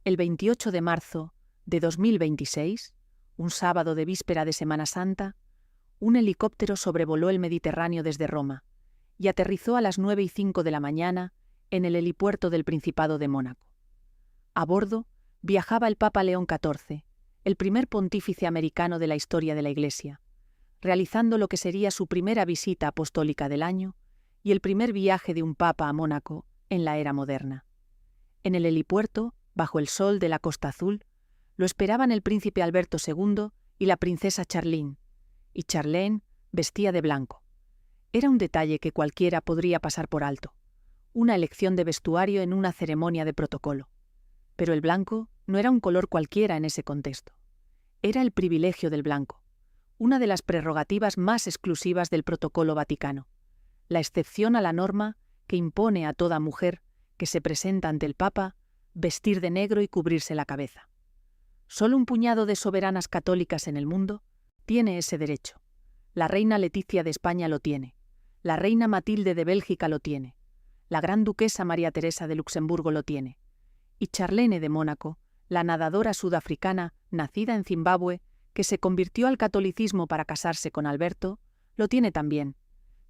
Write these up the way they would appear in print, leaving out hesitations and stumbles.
El 28 de marzo de 2026, un sábado de víspera de Semana Santa, un helicóptero sobrevoló el Mediterráneo desde Roma y aterrizó a las 9:05 de la mañana en el helipuerto del Principado de Mónaco. A bordo viajaba el Papa León XIV, el primer pontífice americano de la historia de la Iglesia, realizando lo que sería su primera visita apostólica del año y el primer viaje de un papa a Mónaco en la era moderna. En el helipuerto, bajo el sol de la Costa Azul, lo esperaban el príncipe Alberto II y la princesa Charlene, y Charlene vestía de blanco. Era un detalle que cualquiera podría pasar por alto, una elección de vestuario en una ceremonia de protocolo. Pero el blanco no era un color cualquiera en ese contexto. Era el privilegio del blanco, una de las prerrogativas más exclusivas del protocolo vaticano, la excepción a la norma que impone a toda mujer que se presenta ante el Papa vestir de negro y cubrirse la cabeza. Solo un puñado de soberanas católicas en el mundo tiene ese derecho. La reina Leticia de España lo tiene, la reina Matilde de Bélgica lo tiene, la gran duquesa María Teresa de Luxemburgo lo tiene, y Charlene de Mónaco, la nadadora sudafricana nacida en Zimbabue, que se convirtió al catolicismo para casarse con Alberto, lo tiene también.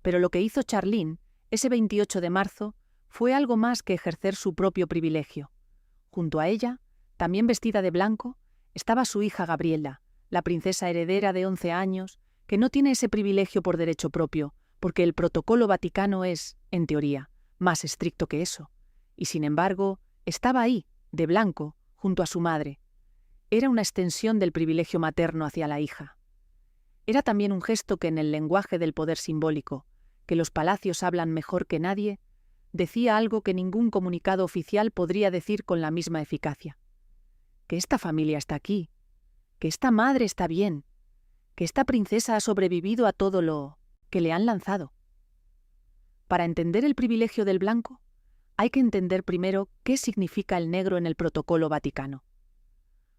Pero lo que hizo Charlene ese 28 de marzo fue algo más que ejercer su propio privilegio. Junto a ella, también vestida de blanco, estaba su hija Gabriela, la princesa heredera de 11 años, que no tiene ese privilegio por derecho propio, porque el protocolo vaticano es, en teoría, más estricto que eso. Y sin embargo, estaba ahí, de blanco, junto a su madre. Era una extensión del privilegio materno hacia la hija. Era también un gesto que en el lenguaje del poder simbólico, que los palacios hablan mejor que nadie, decía algo que ningún comunicado oficial podría decir con la misma eficacia. Que esta familia está aquí, que esta madre está bien, que esta princesa ha sobrevivido a todo lo que le han lanzado. Para entender el privilegio del blanco, hay que entender primero qué significa el negro en el protocolo vaticano.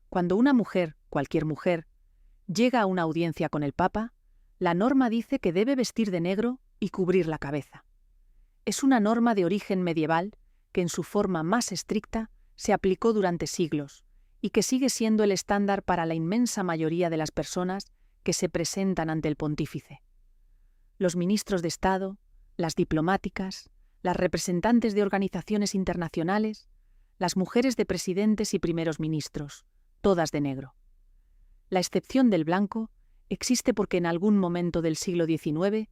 Cuando una mujer, cualquier mujer, llega a una audiencia con el Papa, la norma dice que debe vestir de negro y cubrir la cabeza. Es una norma de origen medieval que en su forma más estricta se aplicó durante siglos y que sigue siendo el estándar para la inmensa mayoría de las personas que se presentan ante el pontífice. Los ministros de Estado, las diplomáticas, las representantes de organizaciones internacionales, las mujeres de presidentes y primeros ministros, todas de negro. La excepción del blanco existe porque en algún momento del siglo XIX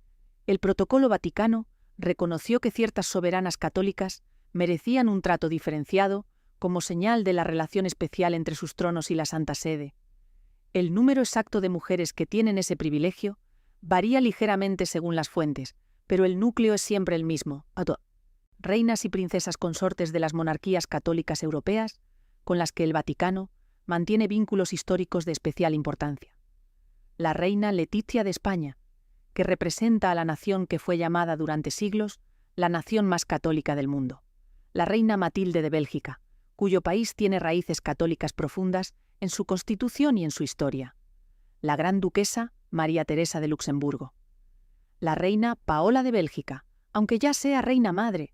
el protocolo vaticano reconoció que ciertas soberanas católicas merecían un trato diferenciado como señal de la relación especial entre sus tronos y la Santa Sede. El número exacto de mujeres que tienen ese privilegio varía ligeramente según las fuentes, pero el núcleo es siempre el mismo. Reinas y princesas consortes de las monarquías católicas europeas, con las que el Vaticano mantiene vínculos históricos de especial importancia. La reina Leticia de España, que representa a la nación que fue llamada durante siglos la nación más católica del mundo. La reina Matilde de Bélgica, cuyo país tiene raíces católicas profundas en su constitución y en su historia. La gran duquesa María Teresa de Luxemburgo. La reina Paola de Bélgica, aunque ya sea reina madre.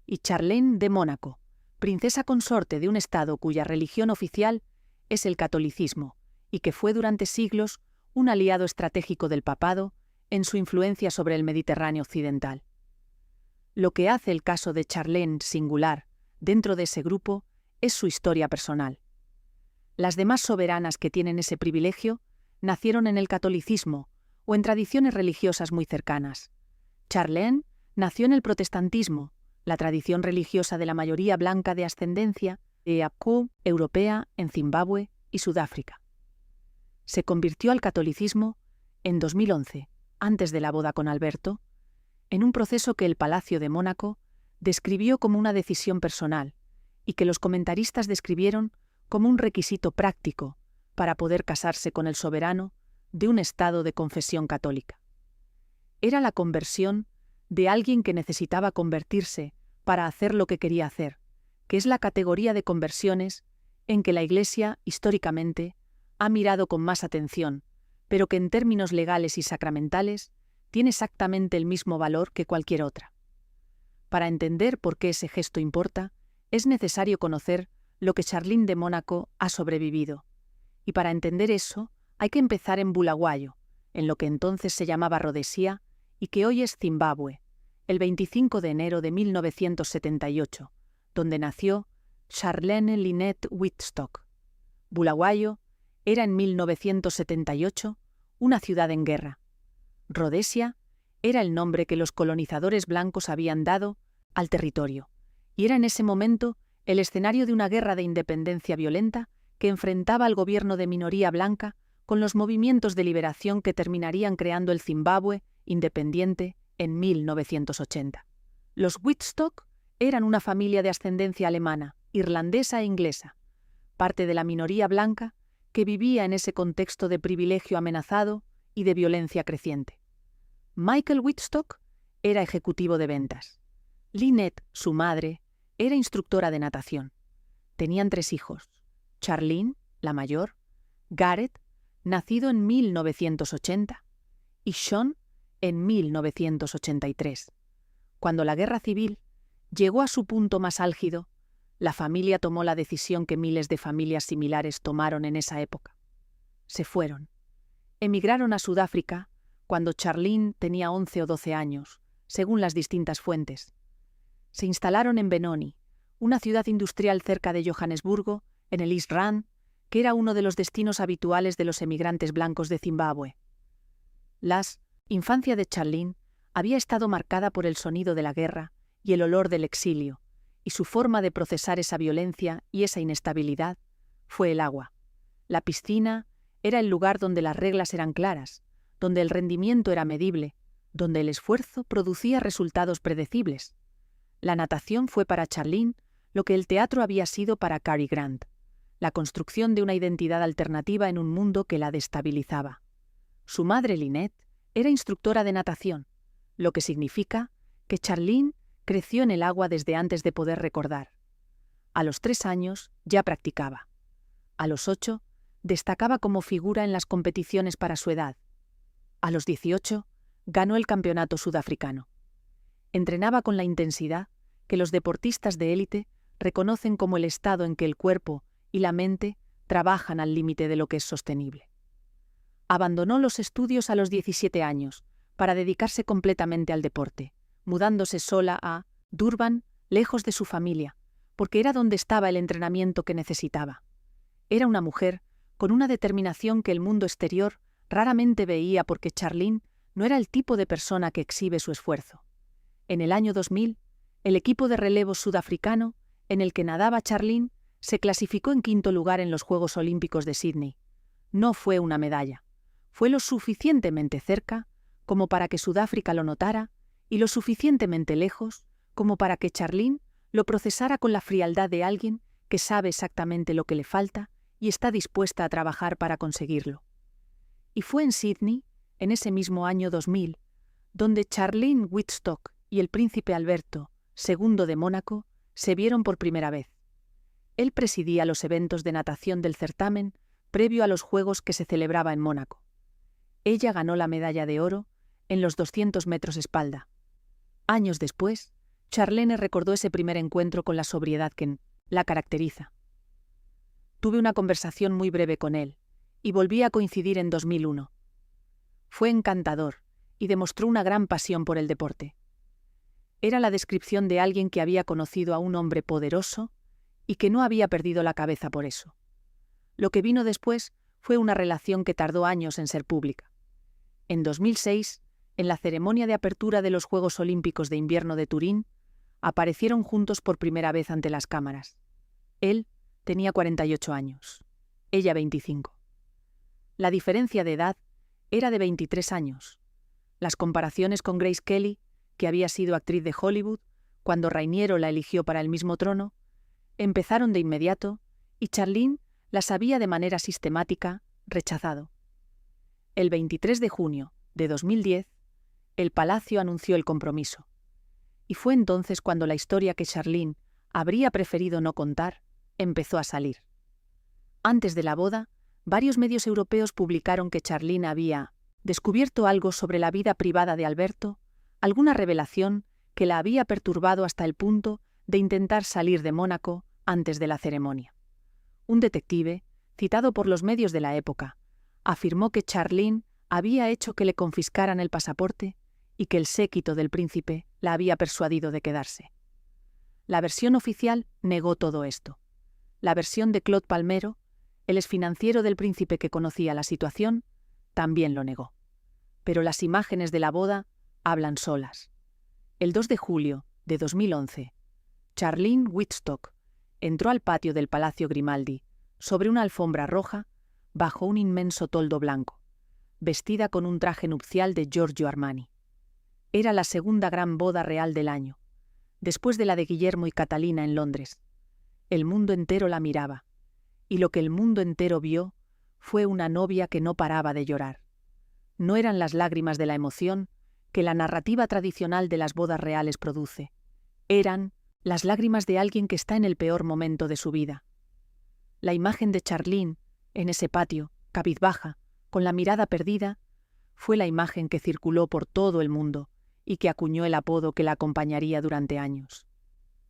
Y Charlene de Mónaco, princesa consorte de un estado cuya religión oficial es el catolicismo y que fue durante siglos un aliado estratégico del papado en su influencia sobre el Mediterráneo occidental. Lo que hace el caso de Charlene singular dentro de ese grupo es su historia personal. Las demás soberanas que tienen ese privilegio nacieron en el catolicismo o en tradiciones religiosas muy cercanas. Charlene nació en el protestantismo, la tradición religiosa de la mayoría blanca de ascendencia europea en Zimbabue y Sudáfrica. Se convirtió al catolicismo en 2011, antes de la boda con Alberto, en un proceso que el Palacio de Mónaco describió como una decisión personal y que los comentaristas describieron como un requisito práctico para poder casarse con el soberano de un estado de confesión católica. Era la conversión de alguien que necesitaba convertirse para hacer lo que quería hacer, que es la categoría de conversiones en que la Iglesia, históricamente, ha mirado con más atención, pero que en términos legales y sacramentales tiene exactamente el mismo valor que cualquier otra. Para entender por qué ese gesto importa, es necesario conocer lo que Charlene de Mónaco ha sobrevivido. Y para entender eso, hay que empezar en Bulawayo, en lo que entonces se llamaba Rhodesia y que hoy es Zimbabue, el 25 de enero de 1978, donde nació Charlene Lynette Wittstock. Bulawayo era en 1978 una ciudad en guerra. Rhodesia era el nombre que los colonizadores blancos habían dado al territorio, y era en ese momento el escenario de una guerra de independencia violenta que enfrentaba al gobierno de minoría blanca con los movimientos de liberación que terminarían creando el Zimbabue independiente en 1980. Los Wittstock eran una familia de ascendencia alemana, irlandesa e inglesa, parte de la minoría blanca que vivía en ese contexto de privilegio amenazado y de violencia creciente. Michael Wittstock era ejecutivo de ventas. Lynette, su madre, era instructora de natación. Tenían 3 hijos: Charlene, la mayor; Gareth, nacido en 1980, y Sean, en 1983. Cuando la guerra civil llegó a su punto más álgido, la familia tomó la decisión que miles de familias similares tomaron en esa época. Se fueron. Emigraron a Sudáfrica cuando Charlene tenía 11 o 12 años, según las distintas fuentes. Se instalaron en Benoni, una ciudad industrial cerca de Johannesburgo, en el East Rand, que era uno de los destinos habituales de los emigrantes blancos de Zimbabue. La infancia de Charlene había estado marcada por el sonido de la guerra y el olor del exilio, y su forma de procesar esa violencia y esa inestabilidad fue el agua. La piscina era el lugar donde las reglas eran claras, donde el rendimiento era medible, donde el esfuerzo producía resultados predecibles. La natación fue para Charlene lo que el teatro había sido para Cary Grant, la construcción de una identidad alternativa en un mundo que la destabilizaba. Su madre, Lynette, era instructora de natación, lo que significa que Charlene creció en el agua desde antes de poder recordar. A los 3 años ya practicaba. A los 8 destacaba como figura en las competiciones para su edad. A los 18 ganó el campeonato sudafricano. Entrenaba con la intensidad que los deportistas de élite reconocen como el estado en que el cuerpo y la mente trabajan al límite de lo que es sostenible. Abandonó los estudios a los 17 años para dedicarse completamente al deporte, mudándose sola a Durban, lejos de su familia, porque era donde estaba el entrenamiento que necesitaba. Era una mujer con una determinación que el mundo exterior raramente veía, porque Charlene no era el tipo de persona que exhibe su esfuerzo. En el año 2000, el equipo de relevo sudafricano, en el que nadaba Charlene, se clasificó en 5º lugar en los Juegos Olímpicos de Sídney. No fue una medalla. Fue lo suficientemente cerca como para que Sudáfrica lo notara y lo suficientemente lejos como para que Charlene lo procesara con la frialdad de alguien que sabe exactamente lo que le falta y está dispuesta a trabajar para conseguirlo. Y fue en Sídney, en ese mismo año 2000, donde Charlene Wittstock y el príncipe Alberto II de Mónaco se vieron por primera vez. Él presidía los eventos de natación del certamen previo a los Juegos que se celebraba en Mónaco. Ella ganó la medalla de oro en los 200 metros espalda. Años después, Charlene recordó ese primer encuentro con la sobriedad que la caracteriza. Tuve una conversación muy breve con él y volví a coincidir en 2001. Fue encantador y demostró una gran pasión por el deporte. Era la descripción de alguien que había conocido a un hombre poderoso y que no había perdido la cabeza por eso. Lo que vino después fue una relación que tardó años en ser pública. En 2006, en la ceremonia de apertura de los Juegos Olímpicos de Invierno de Turín, aparecieron juntos por primera vez ante las cámaras. Él tenía 48 años, ella 25. La diferencia de edad era de 23 años. Las comparaciones con Grace Kelly, que había sido actriz de Hollywood cuando Rainiero la eligió para el mismo trono, empezaron de inmediato y Charlene las había de manera sistemática rechazado. El 23 de junio de 2010, el Palacio anunció el compromiso. Y fue entonces cuando la historia que Charlene habría preferido no contar empezó a salir. Antes de la boda, varios medios europeos publicaron que Charlene había descubierto algo sobre la vida privada de Alberto, alguna revelación que la había perturbado hasta el punto de intentar salir de Mónaco antes de la ceremonia. Un detective, citado por los medios de la época, afirmó que Charlene había hecho que le confiscaran el pasaporte y que el séquito del príncipe la había persuadido de quedarse. La versión oficial negó todo esto. La versión de Claude Palmero, el exfinanciero del príncipe que conocía la situación, también lo negó. Pero las imágenes de la boda hablan solas. El 2 de julio de 2011, Charlene Wittstock entró al patio del Palacio Grimaldi sobre una alfombra roja bajo un inmenso toldo blanco, vestida con un traje nupcial de Giorgio Armani. Era la segunda gran boda real del año, después de la de Guillermo y Catalina en Londres. El mundo entero la miraba, y lo que el mundo entero vio fue una novia que no paraba de llorar. No eran las lágrimas de la emoción que la narrativa tradicional de las bodas reales produce. Eran las lágrimas de alguien que está en el peor momento de su vida. La imagen de Charlene, en ese patio, cabizbaja, con la mirada perdida, fue la imagen que circuló por todo el mundo y que acuñó el apodo que la acompañaría durante años: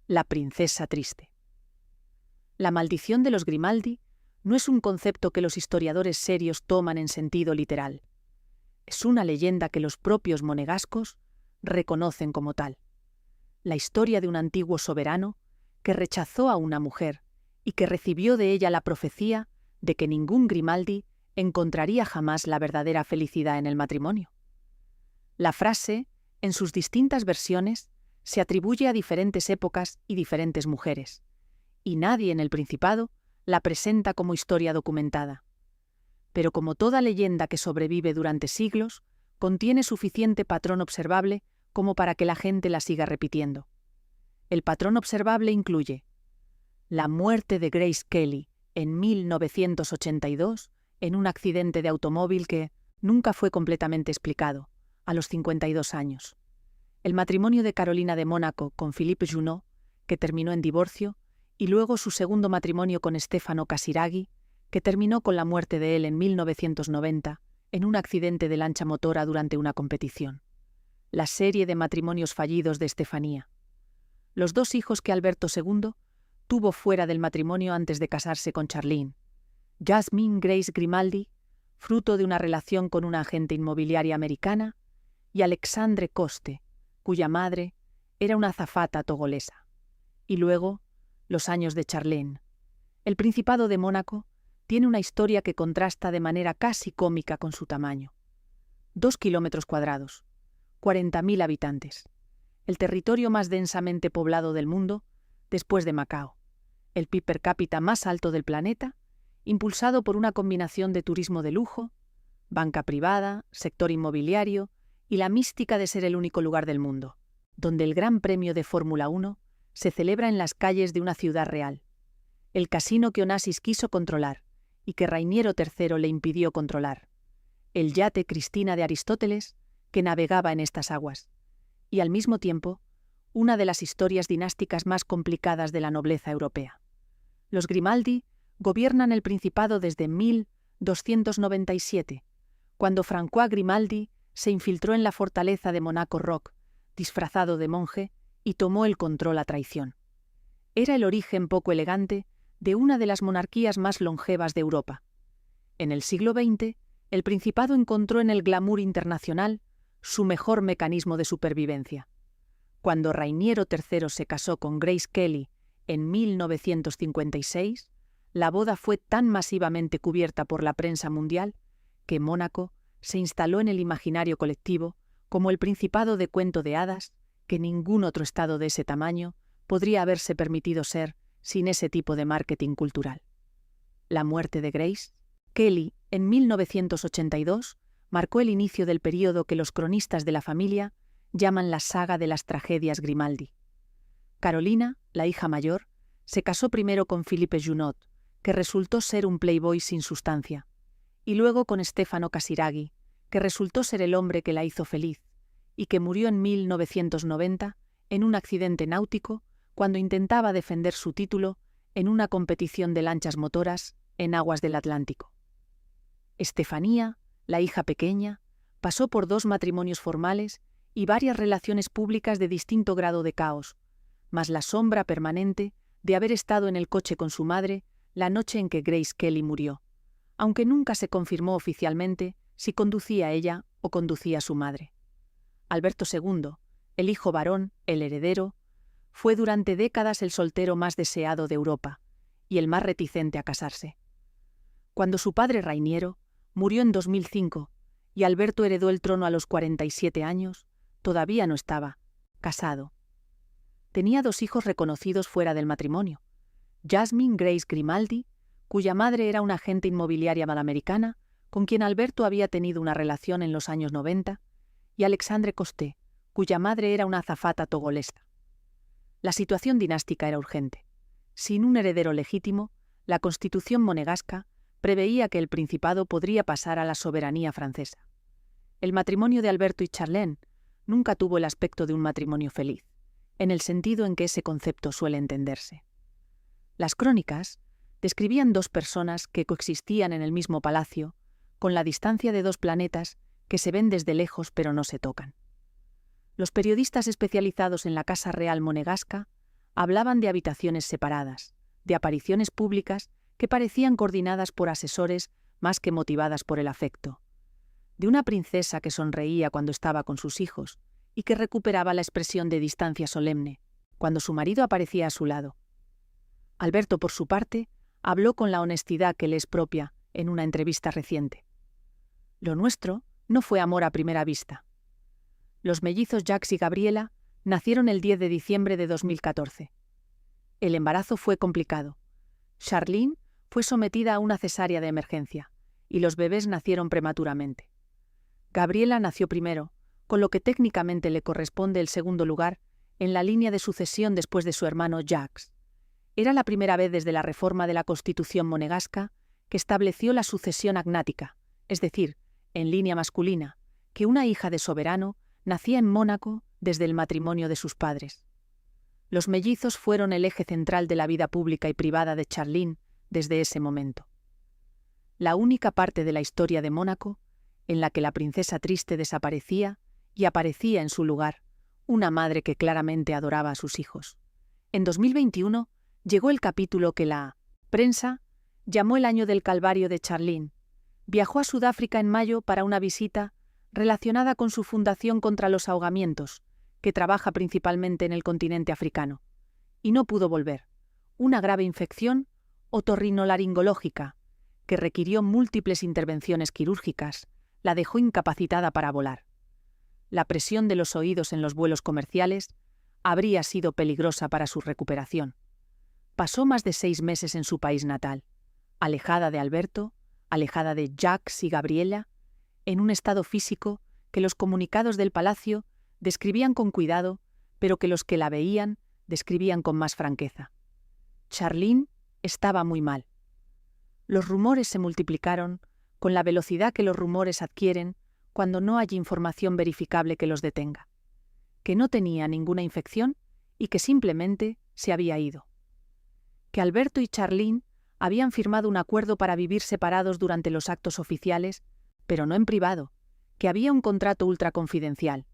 la princesa triste. La maldición de los Grimaldi no es un concepto que los historiadores serios toman en sentido literal. Es una leyenda que los propios monegascos reconocen como tal. La historia de un antiguo soberano que rechazó a una mujer y que recibió de ella la profecía de que ningún Grimaldi encontraría jamás la verdadera felicidad en el matrimonio. La frase, en sus distintas versiones, se atribuye a diferentes épocas y diferentes mujeres, y nadie en el Principado la presenta como historia documentada. Pero como toda leyenda que sobrevive durante siglos, contiene suficiente patrón observable como para que la gente la siga repitiendo. El patrón observable incluye la muerte de Grace Kelly en 1982 en un accidente de automóvil que nunca fue completamente explicado, a los 52 años. El matrimonio de Carolina de Mónaco con Philippe Junot, que terminó en divorcio, y luego su segundo matrimonio con Stefano Casiraghi, que terminó con la muerte de él en 1990 en un accidente de lancha motora durante una competición. La serie de matrimonios fallidos de Estefanía. Los 2 hijos que Alberto II tuvo fuera del matrimonio antes de casarse con Charlene. Jasmine Grace Grimaldi, fruto de una relación con una agente inmobiliaria americana, y Alexandre Coste, cuya madre era una azafata togolesa. Y luego, los años de Charlene. El Principado de Mónaco tiene una historia que contrasta de manera casi cómica con su tamaño. 2 kilómetros cuadrados, 40.000 habitantes, el territorio más densamente poblado del mundo después de Macao, el PIB per cápita más alto del planeta, impulsado por una combinación de turismo de lujo, banca privada, sector inmobiliario y la mística de ser el único lugar del mundo, donde el Gran Premio de Fórmula 1 se celebra en las calles de una ciudad real, el casino que Onassis quiso controlar y que Rainiero III le impidió controlar, el yate Cristina de Aristóteles que navegaba en estas aguas, y al mismo tiempo, una de las historias dinásticas más complicadas de la nobleza europea. Los Grimaldi gobiernan el Principado desde 1297, cuando François Grimaldi se infiltró en la fortaleza de Monaco Rock, disfrazado de monje, y tomó el control a traición. Era el origen poco elegante de una de las monarquías más longevas de Europa. En el siglo XX, el Principado encontró en el glamour internacional su mejor mecanismo de supervivencia. Cuando Rainiero III se casó con Grace Kelly en 1956, la boda fue tan masivamente cubierta por la prensa mundial que Mónaco se instaló en el imaginario colectivo como el principado de cuento de hadas que ningún otro estado de ese tamaño podría haberse permitido ser sin ese tipo de marketing cultural. La muerte de Grace Kelly en 1982 marcó el inicio del período que los cronistas de la familia llaman la saga de las tragedias Grimaldi. Carolina, la hija mayor, se casó primero con Philippe Junot, que resultó ser un playboy sin sustancia, y luego con Stefano Casiraghi, que resultó ser el hombre que la hizo feliz, y que murió en 1990 en un accidente náutico cuando intentaba defender su título en una competición de lanchas motoras en aguas del Atlántico. Estefanía, la hija pequeña, pasó por 2 matrimonios formales y varias relaciones públicas de distinto grado de caos, mas la sombra permanente de haber estado en el coche con su madre la noche en que Grace Kelly murió, aunque nunca se confirmó oficialmente si conducía ella o conducía su madre. Alberto II, el hijo varón, el heredero, fue durante décadas el soltero más deseado de Europa y el más reticente a casarse. Cuando su padre Rainiero murió en 2005 y Alberto heredó el trono a los 47 años, todavía no estaba casado. Tenía 2 hijos reconocidos fuera del matrimonio: Jasmine Grace Grimaldi, cuya madre era una agente inmobiliaria malamericana, con quien Alberto había tenido una relación en los años 90, y Alexandre Costé, cuya madre era una azafata togolesa. La situación dinástica era urgente. Sin un heredero legítimo, la Constitución monegasca preveía que el principado podría pasar a la soberanía francesa. El matrimonio de Alberto y Charlene nunca tuvo el aspecto de un matrimonio feliz, en el sentido en que ese concepto suele entenderse. Las crónicas describían 2 personas que coexistían en el mismo palacio, con la distancia de 2 planetas que se ven desde lejos pero no se tocan. Los periodistas especializados en la Casa Real monegasca hablaban de habitaciones separadas, de apariciones públicas que parecían coordinadas por asesores más que motivadas por el afecto, de una princesa que sonreía cuando estaba con sus hijos y que recuperaba la expresión de distancia solemne cuando su marido aparecía a su lado. Alberto, por su parte, habló con la honestidad que le es propia en una entrevista reciente. Lo nuestro no fue amor a primera vista. Los mellizos Jacques y Gabriela nacieron el 10 de diciembre de 2014. El embarazo fue complicado. Charlene fue sometida a una cesárea de emergencia y los bebés nacieron prematuramente. Gabriela nació primero, con lo que técnicamente le corresponde el segundo lugar en la línea de sucesión después de su hermano Jacques. Era la primera vez desde la reforma de la Constitución monegasca que estableció la sucesión agnática, es decir, en línea masculina, que una hija de soberano nacía en Mónaco desde el matrimonio de sus padres. Los mellizos fueron el eje central de la vida pública y privada de Charlene desde ese momento. La única parte de la historia de Mónaco en la que la princesa triste desaparecía y aparecía en su lugar una madre que claramente adoraba a sus hijos. En 2021 llegó el capítulo que la prensa llamó el año del calvario de Charlene. Viajó a Sudáfrica en mayo para una visita relacionada con su fundación contra los ahogamientos, que trabaja principalmente en el continente africano, y no pudo volver. Una grave infección otorrinolaringológica, que requirió múltiples intervenciones quirúrgicas, la dejó incapacitada para volar. La presión de los oídos en los vuelos comerciales habría sido peligrosa para su recuperación. Pasó más de 6 meses en su país natal, alejada de Alberto, alejada de Jacques y Gabriela, en un estado físico que los comunicados del palacio describían con cuidado, pero que los que la veían describían con más franqueza. Charlene estaba muy mal. Los rumores se multiplicaron con la velocidad que los rumores adquieren cuando no hay información verificable que los detenga, que no tenía ninguna infección y que simplemente se había ido. Que Alberto y Charlene habían firmado un acuerdo para vivir separados durante los actos oficiales, pero no en privado, que había un contrato ultraconfidencial,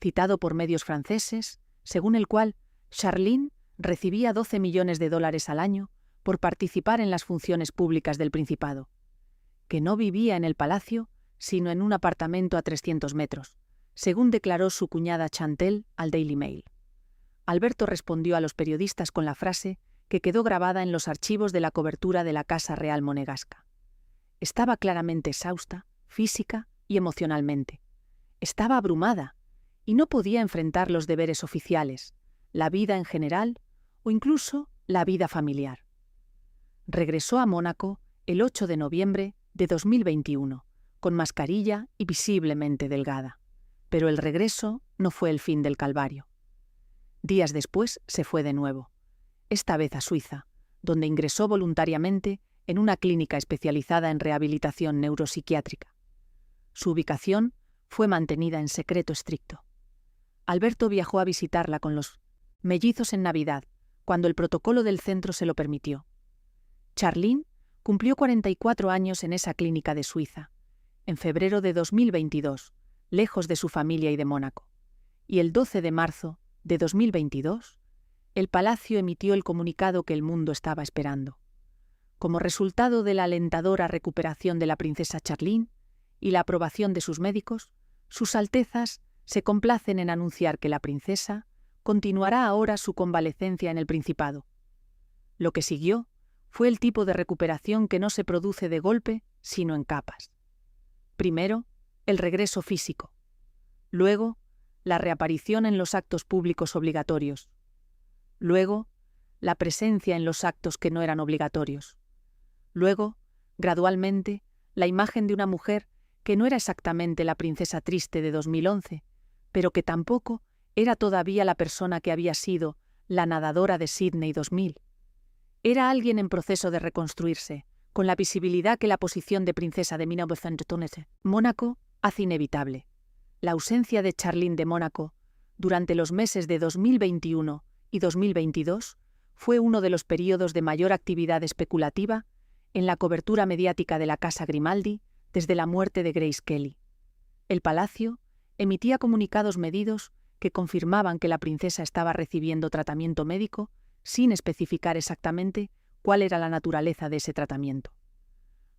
citado por medios franceses, según el cual Charlene recibía $12 millones al año por participar en las funciones públicas del Principado, que no vivía en el palacio, sino en un apartamento a 300 metros, según declaró su cuñada Chantel al Daily Mail. Alberto respondió a los periodistas con la frase que quedó grabada en los archivos de la cobertura de la Casa Real monegasca. Estaba claramente exhausta, física y emocionalmente. Estaba abrumada y no podía enfrentar los deberes oficiales, la vida en general o incluso la vida familiar. Regresó a Mónaco el 8 de noviembre de 2021, con mascarilla y visiblemente delgada. Pero el regreso no fue el fin del calvario. Días después se fue de nuevo, esta vez a Suiza, donde ingresó voluntariamente en una clínica especializada en rehabilitación neuropsiquiátrica. Su ubicación fue mantenida en secreto estricto. Alberto viajó a visitarla con los mellizos en Navidad, cuando el protocolo del centro se lo permitió. Charlene cumplió 44 años en esa clínica de Suiza, en febrero de 2022, lejos de su familia y de Mónaco. Y el 12 de marzo de 2022, el palacio emitió el comunicado que el mundo estaba esperando. Como resultado de la alentadora recuperación de la princesa Charlene y la aprobación de sus médicos, sus altezas se complacen en anunciar que la princesa continuará ahora su convalecencia en el Principado. Lo que siguió fue el tipo de recuperación que no se produce de golpe, sino en capas. Primero, el regreso físico. Luego, la reaparición en los actos públicos obligatorios. Luego, la presencia en los actos que no eran obligatorios. Luego, gradualmente, la imagen de una mujer que no era exactamente la princesa triste de 2011, pero que tampoco era todavía la persona que había sido la nadadora de Sydney 2000. Era alguien en proceso de reconstruirse, con la visibilidad que la posición de princesa de 1913 Mónaco hace inevitable. La ausencia de Charlene de Mónaco durante los meses de 2021 y 2022 fue uno de los períodos de mayor actividad especulativa en la cobertura mediática de la Casa Grimaldi desde la muerte de Grace Kelly. El palacio emitía comunicados medidos que confirmaban que la princesa estaba recibiendo tratamiento médico sin especificar exactamente cuál era la naturaleza de ese tratamiento.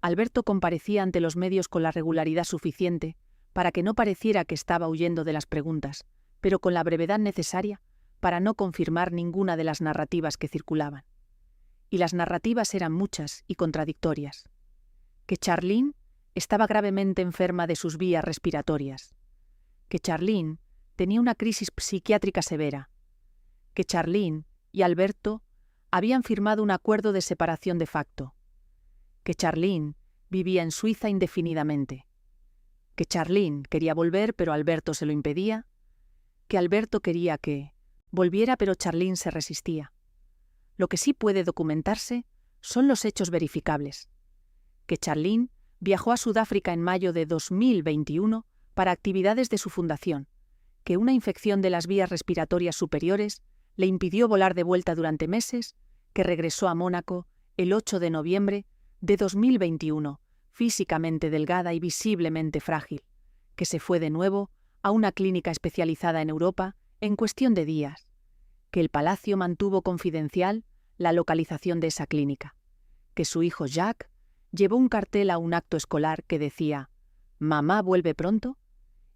Alberto comparecía ante los medios con la regularidad suficiente para que no pareciera que estaba huyendo de las preguntas, pero con la brevedad necesaria para no confirmar ninguna de las narrativas que circulaban. Y las narrativas eran muchas y contradictorias. Que Charlene estaba gravemente enferma de sus vías respiratorias. Que Charlene tenía una crisis psiquiátrica severa. Que Charlene y Alberto habían firmado un acuerdo de separación de facto. Que Charlene vivía en Suiza indefinidamente. Que Charlene quería volver, pero Alberto se lo impedía. Que Alberto quería que volviera, pero Charlene se resistía. Lo que sí puede documentarse son los hechos verificables. Que Charlene viajó a Sudáfrica en mayo de 2021 para actividades de su fundación. Que una infección de las vías respiratorias superiores le impidió volar de vuelta durante meses, que regresó a Mónaco el 8 de noviembre de 2021, físicamente delgada y visiblemente frágil, que se fue de nuevo a una clínica especializada en Europa en cuestión de días, que el palacio mantuvo confidencial la localización de esa clínica, que su hijo Jacques llevó un cartel a un acto escolar que decía «Mamá vuelve pronto»,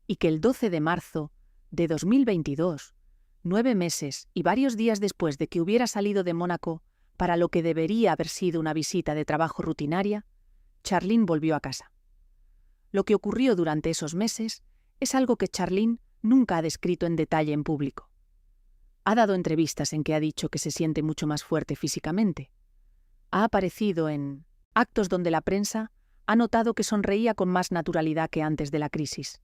y que el 12 de marzo de 2022, 9 meses y varios días después de que hubiera salido de Mónaco para lo que debería haber sido una visita de trabajo rutinaria, Charlene volvió a casa. Lo que ocurrió durante esos meses es algo que Charlene nunca ha descrito en detalle en público. Ha dado entrevistas en que ha dicho que se siente mucho más fuerte físicamente. Ha aparecido en actos donde la prensa ha notado que sonreía con más naturalidad que antes de la crisis.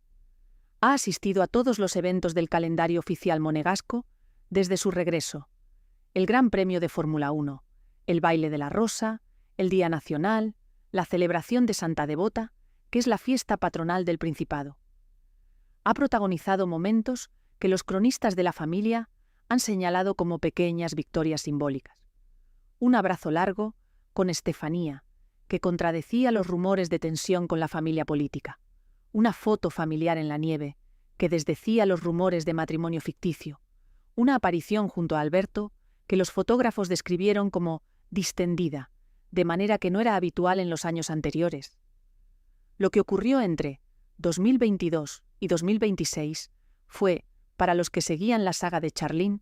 Ha asistido a todos los eventos del calendario oficial monegasco desde su regreso: el Gran Premio de Fórmula 1, el Baile de la Rosa, el Día Nacional, la celebración de Santa Devota, que es la fiesta patronal del Principado. Ha protagonizado momentos que los cronistas de la familia han señalado como pequeñas victorias simbólicas. Un abrazo largo con Estefanía, que contradecía los rumores de tensión con la familia política. Una foto familiar en la nieve, que desdecía los rumores de matrimonio ficticio. Una aparición junto a Alberto, que los fotógrafos describieron como distendida, de manera que no era habitual en los años anteriores. Lo que ocurrió entre 2022 y 2026 fue, para los que seguían la saga de Charlene,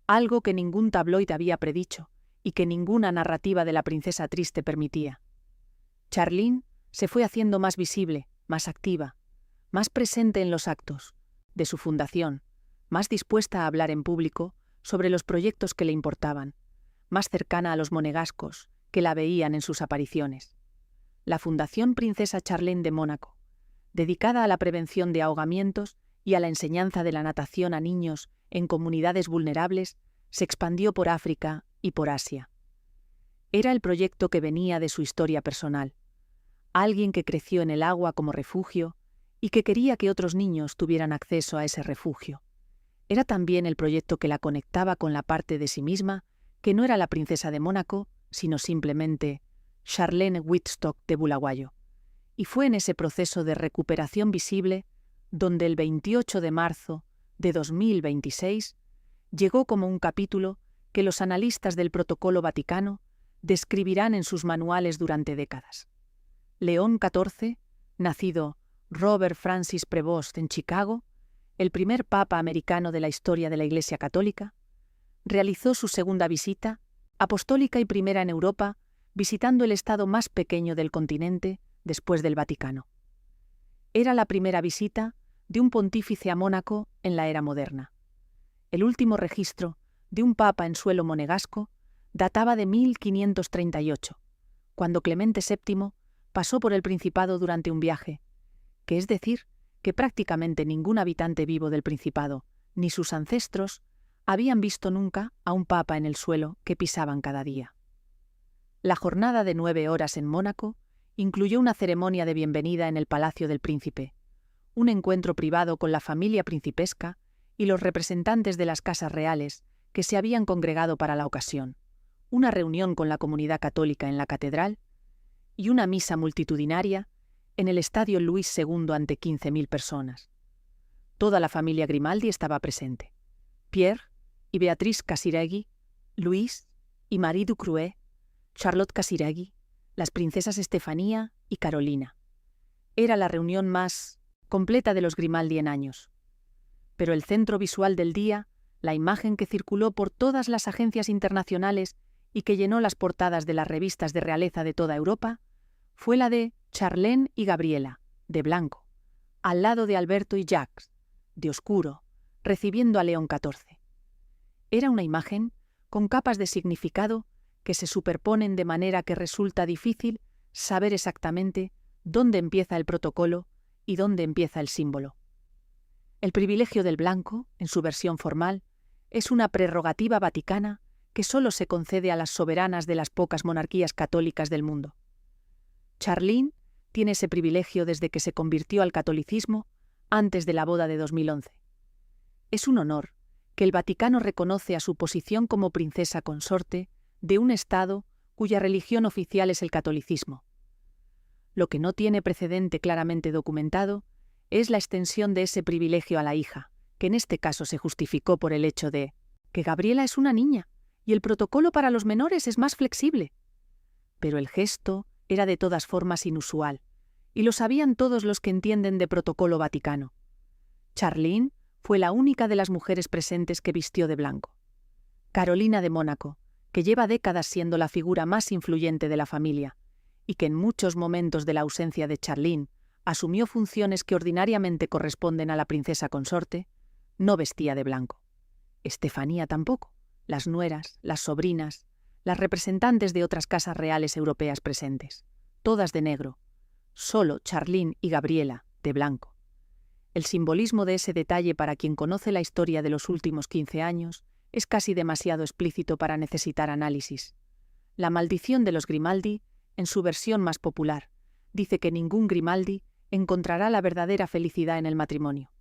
algo que ningún tabloide había predicho y que ninguna narrativa de la princesa triste permitía. Charlene se fue haciendo más visible, más activa, más presente en los actos de su fundación, más dispuesta a hablar en público sobre los proyectos que le importaban, más cercana a los monegascos que la veían en sus apariciones. La Fundación Princesa Charlene de Mónaco, dedicada a la prevención de ahogamientos y a la enseñanza de la natación a niños en comunidades vulnerables, se expandió por África y por Asia. Era el proyecto que venía de su historia personal. Alguien que creció en el agua como refugio y que quería que otros niños tuvieran acceso a ese refugio. Era también el proyecto que la conectaba con la parte de sí misma que no era la princesa de Mónaco, sino simplemente Charlene Wittstock de Bulawayo. Y fue en ese proceso de recuperación visible donde el 28 de marzo de 2026 llegó como un capítulo que los analistas del Protocolo Vaticano describirán en sus manuales durante décadas. León XIV, nacido Robert Francis Prevost en Chicago, el primer papa americano de la historia de la Iglesia Católica, realizó su segunda visita, apostólica y primera en Europa, visitando el estado más pequeño del continente después del Vaticano. Era la primera visita de un pontífice a Mónaco en la era moderna. El último registro de un papa en suelo monegasco databa de 1538, cuando Clemente VII pasó por el Principado durante un viaje, que es decir, que prácticamente ningún habitante vivo del Principado, ni sus ancestros, habían visto nunca a un papa en el suelo que pisaban cada día. La jornada de 9 horas en Mónaco incluyó una ceremonia de bienvenida en el Palacio del Príncipe, un encuentro privado con la familia principesca y los representantes de las casas reales que se habían congregado para la ocasión, una reunión con la comunidad católica en la catedral y una misa multitudinaria en el Estadio Luis II ante 15.000 personas. Toda la familia Grimaldi estaba presente. Pierre y Beatrice Casiraghi, Luis y Marie Ducrouet, Charlotte Casiraghi, las princesas Estefanía y Carolina. Era la reunión más completa de los Grimaldi en años. Pero el centro visual del día, la imagen que circuló por todas las agencias internacionales y que llenó las portadas de las revistas de realeza de toda Europa, fue la de Charlene y Gabriela, de blanco, al lado de Alberto y Jacques, de oscuro, recibiendo a León XIV. Era una imagen con capas de significado que se superponen de manera que resulta difícil saber exactamente dónde empieza el protocolo y dónde empieza el símbolo. El privilegio del blanco, en su versión formal, es una prerrogativa vaticana que solo se concede a las soberanas de las pocas monarquías católicas del mundo. Charlene tiene ese privilegio desde que se convirtió al catolicismo antes de la boda de 2011. Es un honor que el Vaticano reconoce a su posición como princesa consorte de un Estado cuya religión oficial es el catolicismo. Lo que no tiene precedente claramente documentado es la extensión de ese privilegio a la hija, que en este caso se justificó por el hecho de que Gabriela es una niña y el protocolo para los menores es más flexible. Pero el gesto era de todas formas inusual, y lo sabían todos los que entienden de protocolo vaticano. Charlene fue la única de las mujeres presentes que vistió de blanco. Carolina de Mónaco, que lleva décadas siendo la figura más influyente de la familia, y que en muchos momentos de la ausencia de Charlene asumió funciones que ordinariamente corresponden a la princesa consorte, no vestía de blanco. Estefanía tampoco, las nueras, las sobrinas, las representantes de otras casas reales europeas presentes, todas de negro, solo Charlene y Gabriela, de blanco. El simbolismo de ese detalle para quien conoce la historia de los últimos 15 años es casi demasiado explícito para necesitar análisis. La maldición de los Grimaldi, en su versión más popular, dice que ningún Grimaldi encontrará la verdadera felicidad en el matrimonio.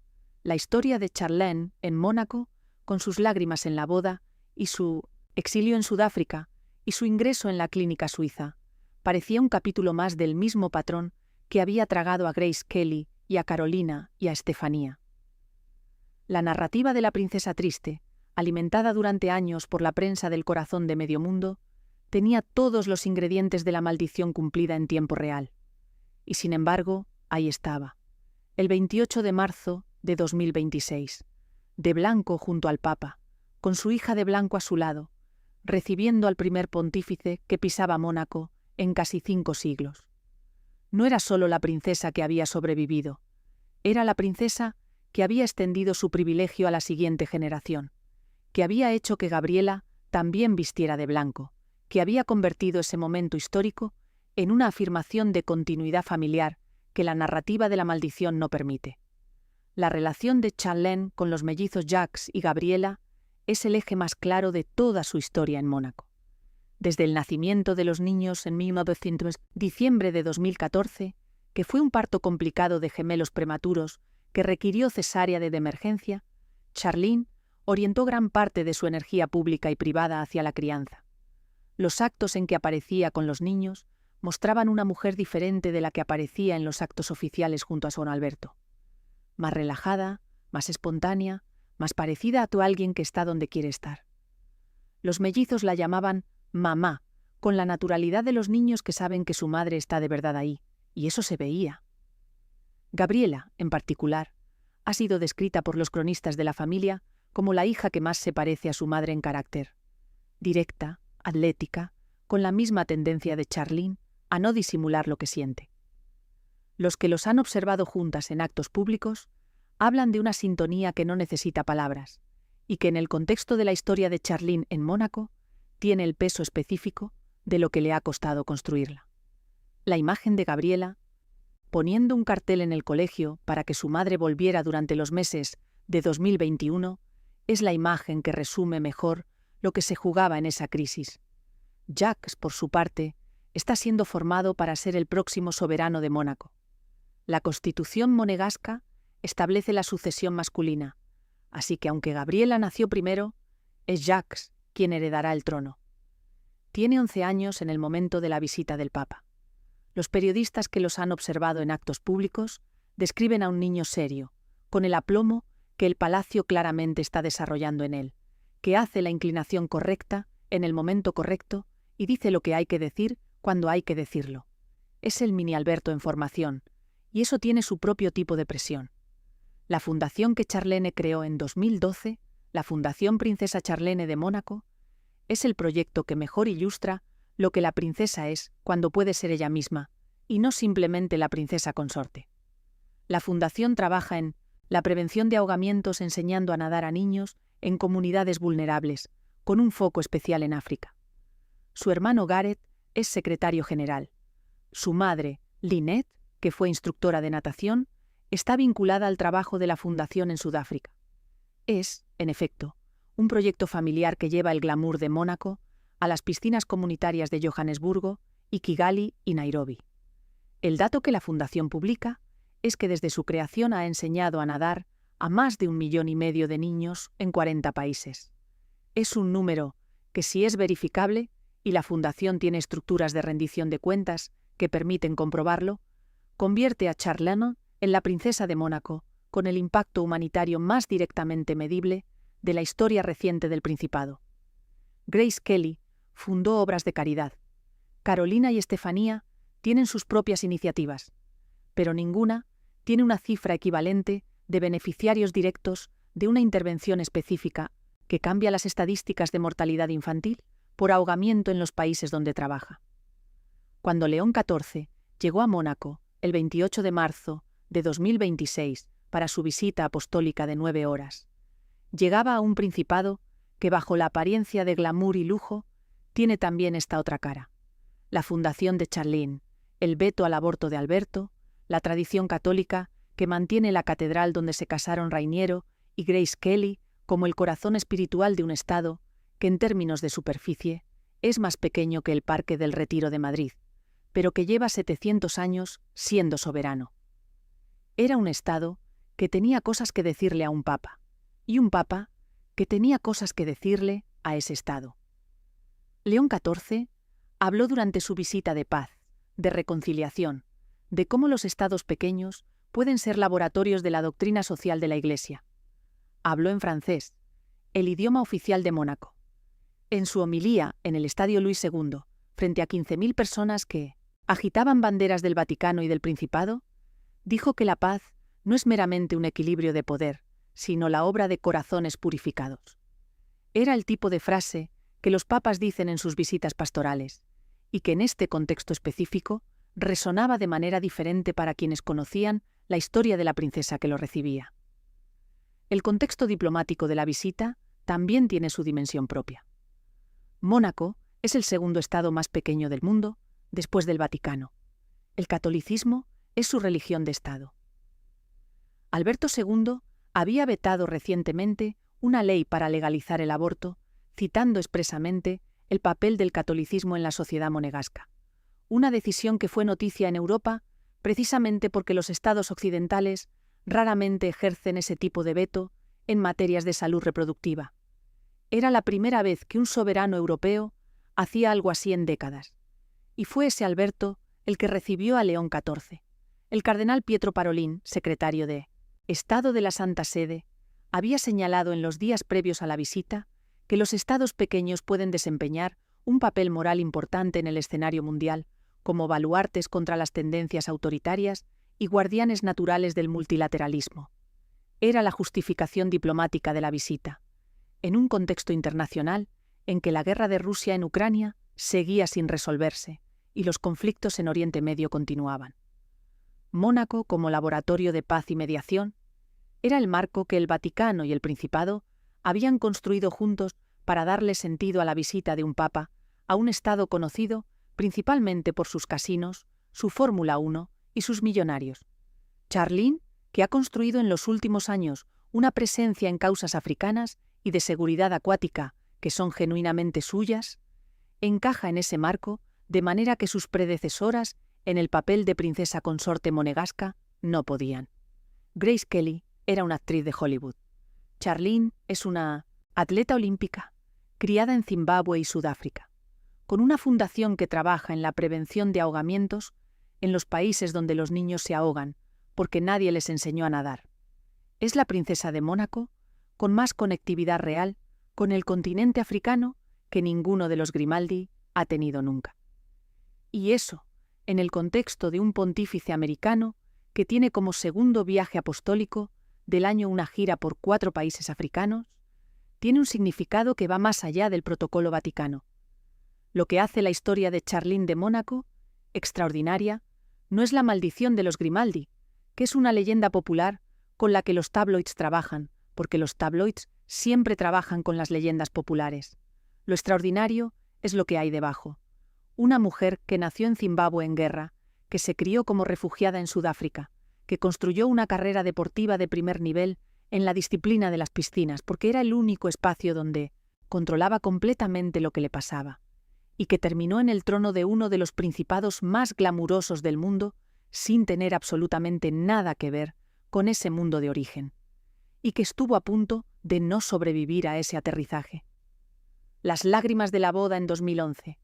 La historia de Charlene en Mónaco, con sus lágrimas en la boda y su exilio en Sudáfrica y su ingreso en la clínica suiza, parecía un capítulo más del mismo patrón que había tragado a Grace Kelly y a Carolina y a Estefanía. La narrativa de la princesa triste, alimentada durante años por la prensa del corazón de medio mundo, tenía todos los ingredientes de la maldición cumplida en tiempo real. Y sin embargo, ahí estaba, el 28 de marzo de 2026, de blanco junto al Papa, con su hija de blanco a su lado, recibiendo al primer pontífice que pisaba Mónaco en casi 5 siglos. No era solo la princesa que había sobrevivido, era la princesa que había extendido su privilegio a la siguiente generación, que había hecho que Gabriela también vistiera de blanco, que había convertido ese momento histórico en una afirmación de continuidad familiar que la narrativa de la maldición no permite. La relación de Charlene con los mellizos Jacques y Gabriela es el eje más claro de toda su historia en Mónaco. Desde el nacimiento de los niños en 1900, diciembre de 2014, que fue un parto complicado de gemelos prematuros que requirió cesárea de emergencia, Charlene orientó gran parte de su energía pública y privada hacia la crianza. Los actos en que aparecía con los niños mostraban una mujer diferente de la que aparecía en los actos oficiales junto a San Alberto. Más relajada, más espontánea, más parecida a alguien que está donde quiere estar. Los mellizos la llamaban mamá, con la naturalidad de los niños que saben que su madre está de verdad ahí, y eso se veía. Gabriela, en particular, ha sido descrita por los cronistas de la familia como la hija que más se parece a su madre en carácter. Directa, atlética, con la misma tendencia de Charlene a no disimular lo que siente. Los que los han observado juntas en actos públicos hablan de una sintonía que no necesita palabras, y que en el contexto de la historia de Charlene en Mónaco tiene el peso específico de lo que le ha costado construirla. La imagen de Gabriela, poniendo un cartel en el colegio para que su madre volviera durante los meses de 2021, es la imagen que resume mejor lo que se jugaba en esa crisis. Jacques, por su parte, está siendo formado para ser el próximo soberano de Mónaco. La Constitución monegasca establece la sucesión masculina, así que aunque Gabriela nació primero, es Jacques quien heredará el trono. Tiene 11 años en el momento de la visita del Papa. Los periodistas que los han observado en actos públicos describen a un niño serio, con el aplomo que el palacio claramente está desarrollando en él, que hace la inclinación correcta en el momento correcto y dice lo que hay que decir cuando hay que decirlo. Es el mini Alberto en formación, y eso tiene su propio tipo de presión. La fundación que Charlene creó en 2012, la Fundación Princesa Charlene de Mónaco, es el proyecto que mejor ilustra lo que la princesa es cuando puede ser ella misma, y no simplemente la princesa consorte. La fundación trabaja en la prevención de ahogamientos enseñando a nadar a niños en comunidades vulnerables, con un foco especial en África. Su hermano Gareth es secretario general. Su madre, Lynette, que fue instructora de natación, está vinculada al trabajo de la fundación en Sudáfrica. Es, en efecto, un proyecto familiar que lleva el glamour de Mónaco a las piscinas comunitarias de Johannesburgo y Kigali y Nairobi. El dato que la fundación publica es que desde su creación ha enseñado a nadar a más de 1,5 millones de niños en 40 países. Es un número que, si es verificable, y la fundación tiene estructuras de rendición de cuentas que permiten comprobarlo, convierte a Charlene en la princesa de Mónaco con el impacto humanitario más directamente medible de la historia reciente del Principado. Grace Kelly fundó obras de caridad. Carolina y Estefanía tienen sus propias iniciativas, pero ninguna tiene una cifra equivalente de beneficiarios directos de una intervención específica que cambia las estadísticas de mortalidad infantil por ahogamiento en los países donde trabaja. Cuando León XIV llegó a Mónaco el 28 de marzo de 2026 para su visita apostólica de 9 horas, llegaba a un principado que, bajo la apariencia de glamour y lujo, tiene también esta otra cara: la fundación de Charlene, el veto al aborto de Alberto, la tradición católica que mantiene la catedral donde se casaron Rainiero y Grace Kelly como el corazón espiritual de un Estado que, en términos de superficie, es más pequeño que el Parque del Retiro de Madrid, pero que lleva 700 años siendo soberano. Era un Estado que tenía cosas que decirle a un papa, y un papa que tenía cosas que decirle a ese Estado. León XIV habló durante su visita de paz, de reconciliación, de cómo los estados pequeños pueden ser laboratorios de la doctrina social de la Iglesia. Habló en francés, el idioma oficial de Mónaco. En su homilía en el Estadio Luis II, frente a 15.000 personas que agitaban banderas del Vaticano y del Principado, dijo que la paz no es meramente un equilibrio de poder, sino la obra de corazones purificados. Era el tipo de frase que los papas dicen en sus visitas pastorales, y que en este contexto específico resonaba de manera diferente para quienes conocían la historia de la princesa que lo recibía. El contexto diplomático de la visita también tiene su dimensión propia. Mónaco es el segundo estado más pequeño del mundo, después del Vaticano. El catolicismo es su religión de Estado. Alberto II había vetado recientemente una ley para legalizar el aborto, citando expresamente el papel del catolicismo en la sociedad monegasca. Una decisión que fue noticia en Europa precisamente porque los estados occidentales raramente ejercen ese tipo de veto en materias de salud reproductiva. Era la primera vez que un soberano europeo hacía algo así en décadas, y fue ese Alberto el que recibió a León XIV. El cardenal Pietro Parolin, secretario de Estado de la Santa Sede, había señalado en los días previos a la visita que los estados pequeños pueden desempeñar un papel moral importante en el escenario mundial, como baluartes contra las tendencias autoritarias y guardianes naturales del multilateralismo. Era la justificación diplomática de la visita, en un contexto internacional en que la guerra de Rusia en Ucrania seguía sin resolverse y los conflictos en Oriente Medio continuaban. Mónaco, como laboratorio de paz y mediación, era el marco que el Vaticano y el Principado habían construido juntos para darle sentido a la visita de un papa a un estado conocido principalmente por sus casinos, su Fórmula 1 y sus millonarios. Charlene, que ha construido en los últimos años una presencia en causas africanas y de seguridad acuática que son genuinamente suyas, encaja en ese marco de manera que sus predecesoras en el papel de princesa consorte monegasca no podían. Grace Kelly era una actriz de Hollywood. Charlene es una atleta olímpica, criada en Zimbabue y Sudáfrica, con una fundación que trabaja en la prevención de ahogamientos en los países donde los niños se ahogan porque nadie les enseñó a nadar. Es la princesa de Mónaco con más conectividad real con el continente africano que ninguno de los Grimaldi ha tenido nunca. Y eso, en el contexto de un pontífice americano que tiene como segundo viaje apostólico del año una gira por 4 países africanos, tiene un significado que va más allá del protocolo vaticano. Lo que hace la historia de Charlene de Mónaco extraordinaria no es la maldición de los Grimaldi, que es una leyenda popular con la que los tabloids trabajan, porque los tabloids siempre trabajan con las leyendas populares. Lo extraordinario es lo que hay debajo. Una mujer que nació en Zimbabue en guerra, que se crió como refugiada en Sudáfrica, que construyó una carrera deportiva de primer nivel en la disciplina de las piscinas, porque era el único espacio donde controlaba completamente lo que le pasaba, y que terminó en el trono de uno de los principados más glamurosos del mundo sin tener absolutamente nada que ver con ese mundo de origen, y que estuvo a punto de no sobrevivir a ese aterrizaje. Las lágrimas de la boda en 2011,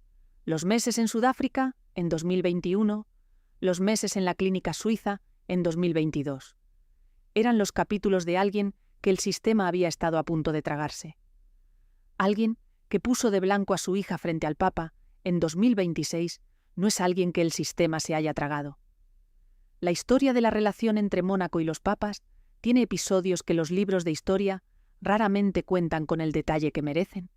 los meses en Sudáfrica en 2021, los meses en la clínica suiza en 2022. Eran los capítulos de alguien que el sistema había estado a punto de tragarse. Alguien que puso de blanco a su hija frente al Papa en 2026 no es alguien que el sistema se haya tragado. La historia de la relación entre Mónaco y los papas tiene episodios que los libros de historia raramente cuentan con el detalle que merecen.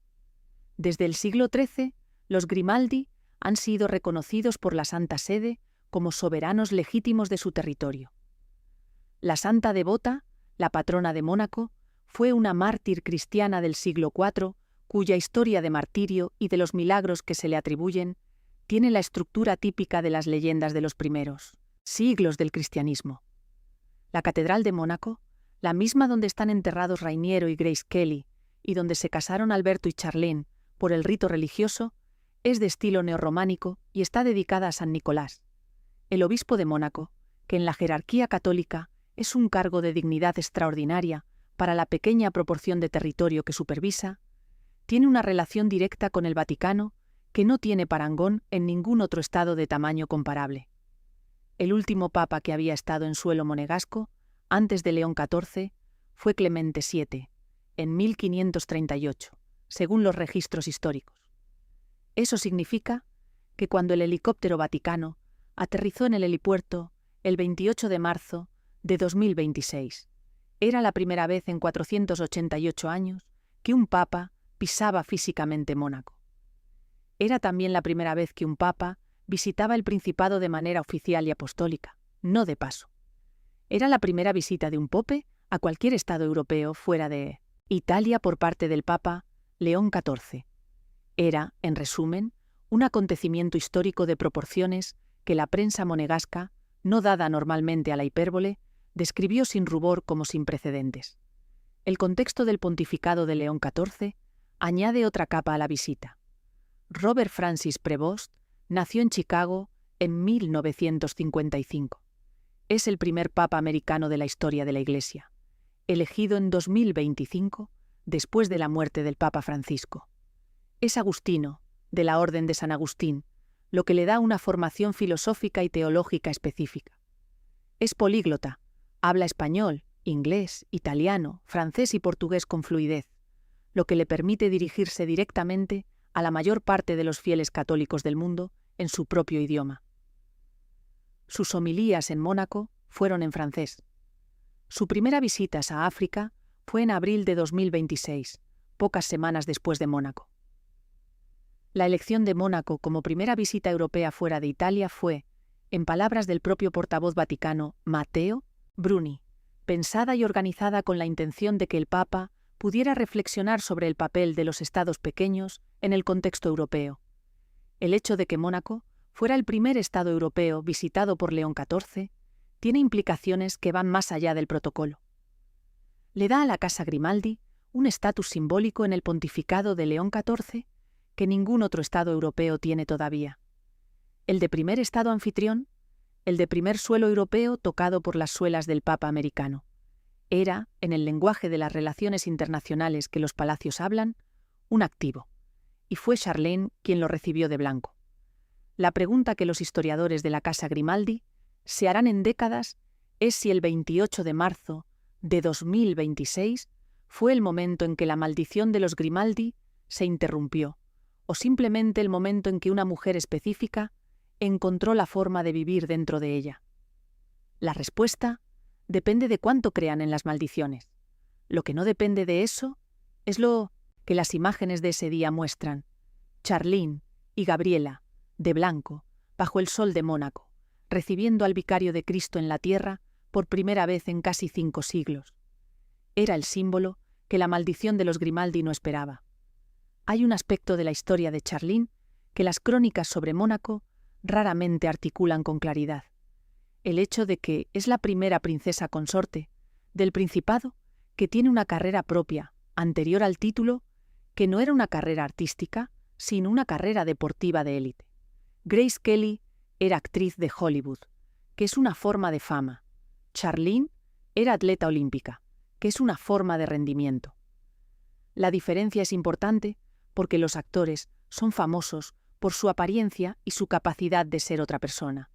Desde el siglo XIII, los Grimaldi han sido reconocidos por la Santa Sede como soberanos legítimos de su territorio. La santa devota, la patrona de Mónaco, fue una mártir cristiana del siglo IV, cuya historia de martirio y de los milagros que se le atribuyen tiene la estructura típica de las leyendas de los primeros siglos del cristianismo. La Catedral de Mónaco, la misma donde están enterrados Rainiero y Grace Kelly y donde se casaron Alberto y Charlene por el rito religioso, es de estilo neorrománico y está dedicada a San Nicolás, el obispo de Mónaco, que en la jerarquía católica es un cargo de dignidad extraordinaria para la pequeña proporción de territorio que supervisa, tiene una relación directa con el Vaticano que no tiene parangón en ningún otro estado de tamaño comparable. El último papa que había estado en suelo monegasco, antes de León XIV, fue Clemente VII, en 1538, según los registros históricos. Eso significa que cuando el helicóptero vaticano aterrizó en el helipuerto el 28 de marzo de 2026, era la primera vez en 488 años que un papa pisaba físicamente Mónaco. Era también la primera vez que un papa visitaba el Principado de manera oficial y apostólica, no de paso. Era la primera visita de un pope a cualquier estado europeo fuera de Italia por parte del Papa León XIV. Era, en resumen, un acontecimiento histórico de proporciones que la prensa monegasca, no dada normalmente a la hipérbole, describió sin rubor como sin precedentes. El contexto del pontificado de León XIV añade otra capa a la visita. Robert Francis Prevost nació en Chicago en 1955. Es el primer papa americano de la historia de la Iglesia, elegido en 2025 después de la muerte del Papa Francisco. Es agustino, de la Orden de San Agustín, lo que le da una formación filosófica y teológica específica. Es políglota, habla español, inglés, italiano, francés y portugués con fluidez, lo que le permite dirigirse directamente a la mayor parte de los fieles católicos del mundo en su propio idioma. Sus homilías en Mónaco fueron en francés. Su primera visita a África fue en abril de 2026, pocas semanas después de Mónaco. La elección de Mónaco como primera visita europea fuera de Italia fue, en palabras del propio portavoz vaticano, Matteo Bruni, pensada y organizada con la intención de que el Papa pudiera reflexionar sobre el papel de los estados pequeños en el contexto europeo. El hecho de que Mónaco fuera el primer estado europeo visitado por León XIV tiene implicaciones que van más allá del protocolo. Le da a la Casa Grimaldi un estatus simbólico en el pontificado de León XIV que ningún otro estado europeo tiene todavía. El de primer estado anfitrión, el de primer suelo europeo tocado por las suelas del Papa americano. Era, en el lenguaje de las relaciones internacionales que los palacios hablan, un activo, y fue Charlene quien lo recibió de blanco. La pregunta que los historiadores de la Casa Grimaldi se harán en décadas es si el 28 de marzo de 2026 fue el momento en que la maldición de los Grimaldi se interrumpió, o simplemente el momento en que una mujer específica encontró la forma de vivir dentro de ella. La respuesta depende de cuánto crean en las maldiciones. Lo que no depende de eso es lo que las imágenes de ese día muestran. Charlene y Gabriela, de blanco, bajo el sol de Mónaco, recibiendo al vicario de Cristo en la tierra por primera vez en casi 5 siglos. Era el símbolo que la maldición de los Grimaldi no esperaba. Hay un aspecto de la historia de Charlene que las crónicas sobre Mónaco raramente articulan con claridad. El hecho de que es la primera princesa consorte del Principado que tiene una carrera propia, anterior al título, que no era una carrera artística, sino una carrera deportiva de élite. Grace Kelly era actriz de Hollywood, que es una forma de fama. Charlene era atleta olímpica, que es una forma de rendimiento. La diferencia es importante porque los actores son famosos por su apariencia y su capacidad de ser otra persona,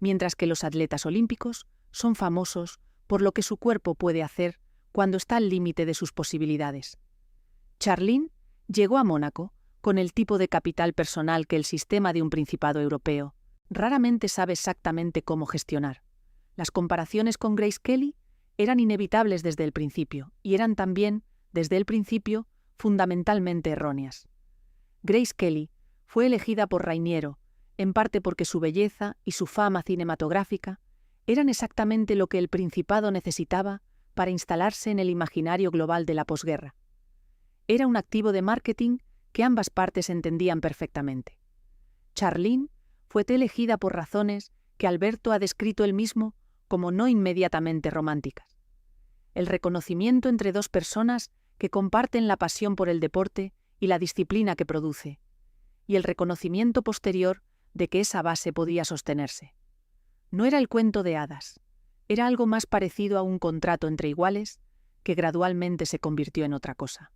mientras que los atletas olímpicos son famosos por lo que su cuerpo puede hacer cuando está al límite de sus posibilidades. Charlene llegó a Mónaco con el tipo de capital personal que el sistema de un principado europeo raramente sabe exactamente cómo gestionar. Las comparaciones con Grace Kelly eran inevitables desde el principio y eran también, desde el principio, fundamentalmente erróneas. Grace Kelly fue elegida por Rainiero, en parte porque su belleza y su fama cinematográfica eran exactamente lo que el Principado necesitaba para instalarse en el imaginario global de la posguerra. Era un activo de marketing que ambas partes entendían perfectamente. Charlene fue elegida por razones que Alberto ha descrito él mismo como no inmediatamente románticas. El reconocimiento entre dos personas que comparten la pasión por el deporte y la disciplina que produce, y el reconocimiento posterior de que esa base podía sostenerse. No era el cuento de hadas, era algo más parecido a un contrato entre iguales que gradualmente se convirtió en otra cosa.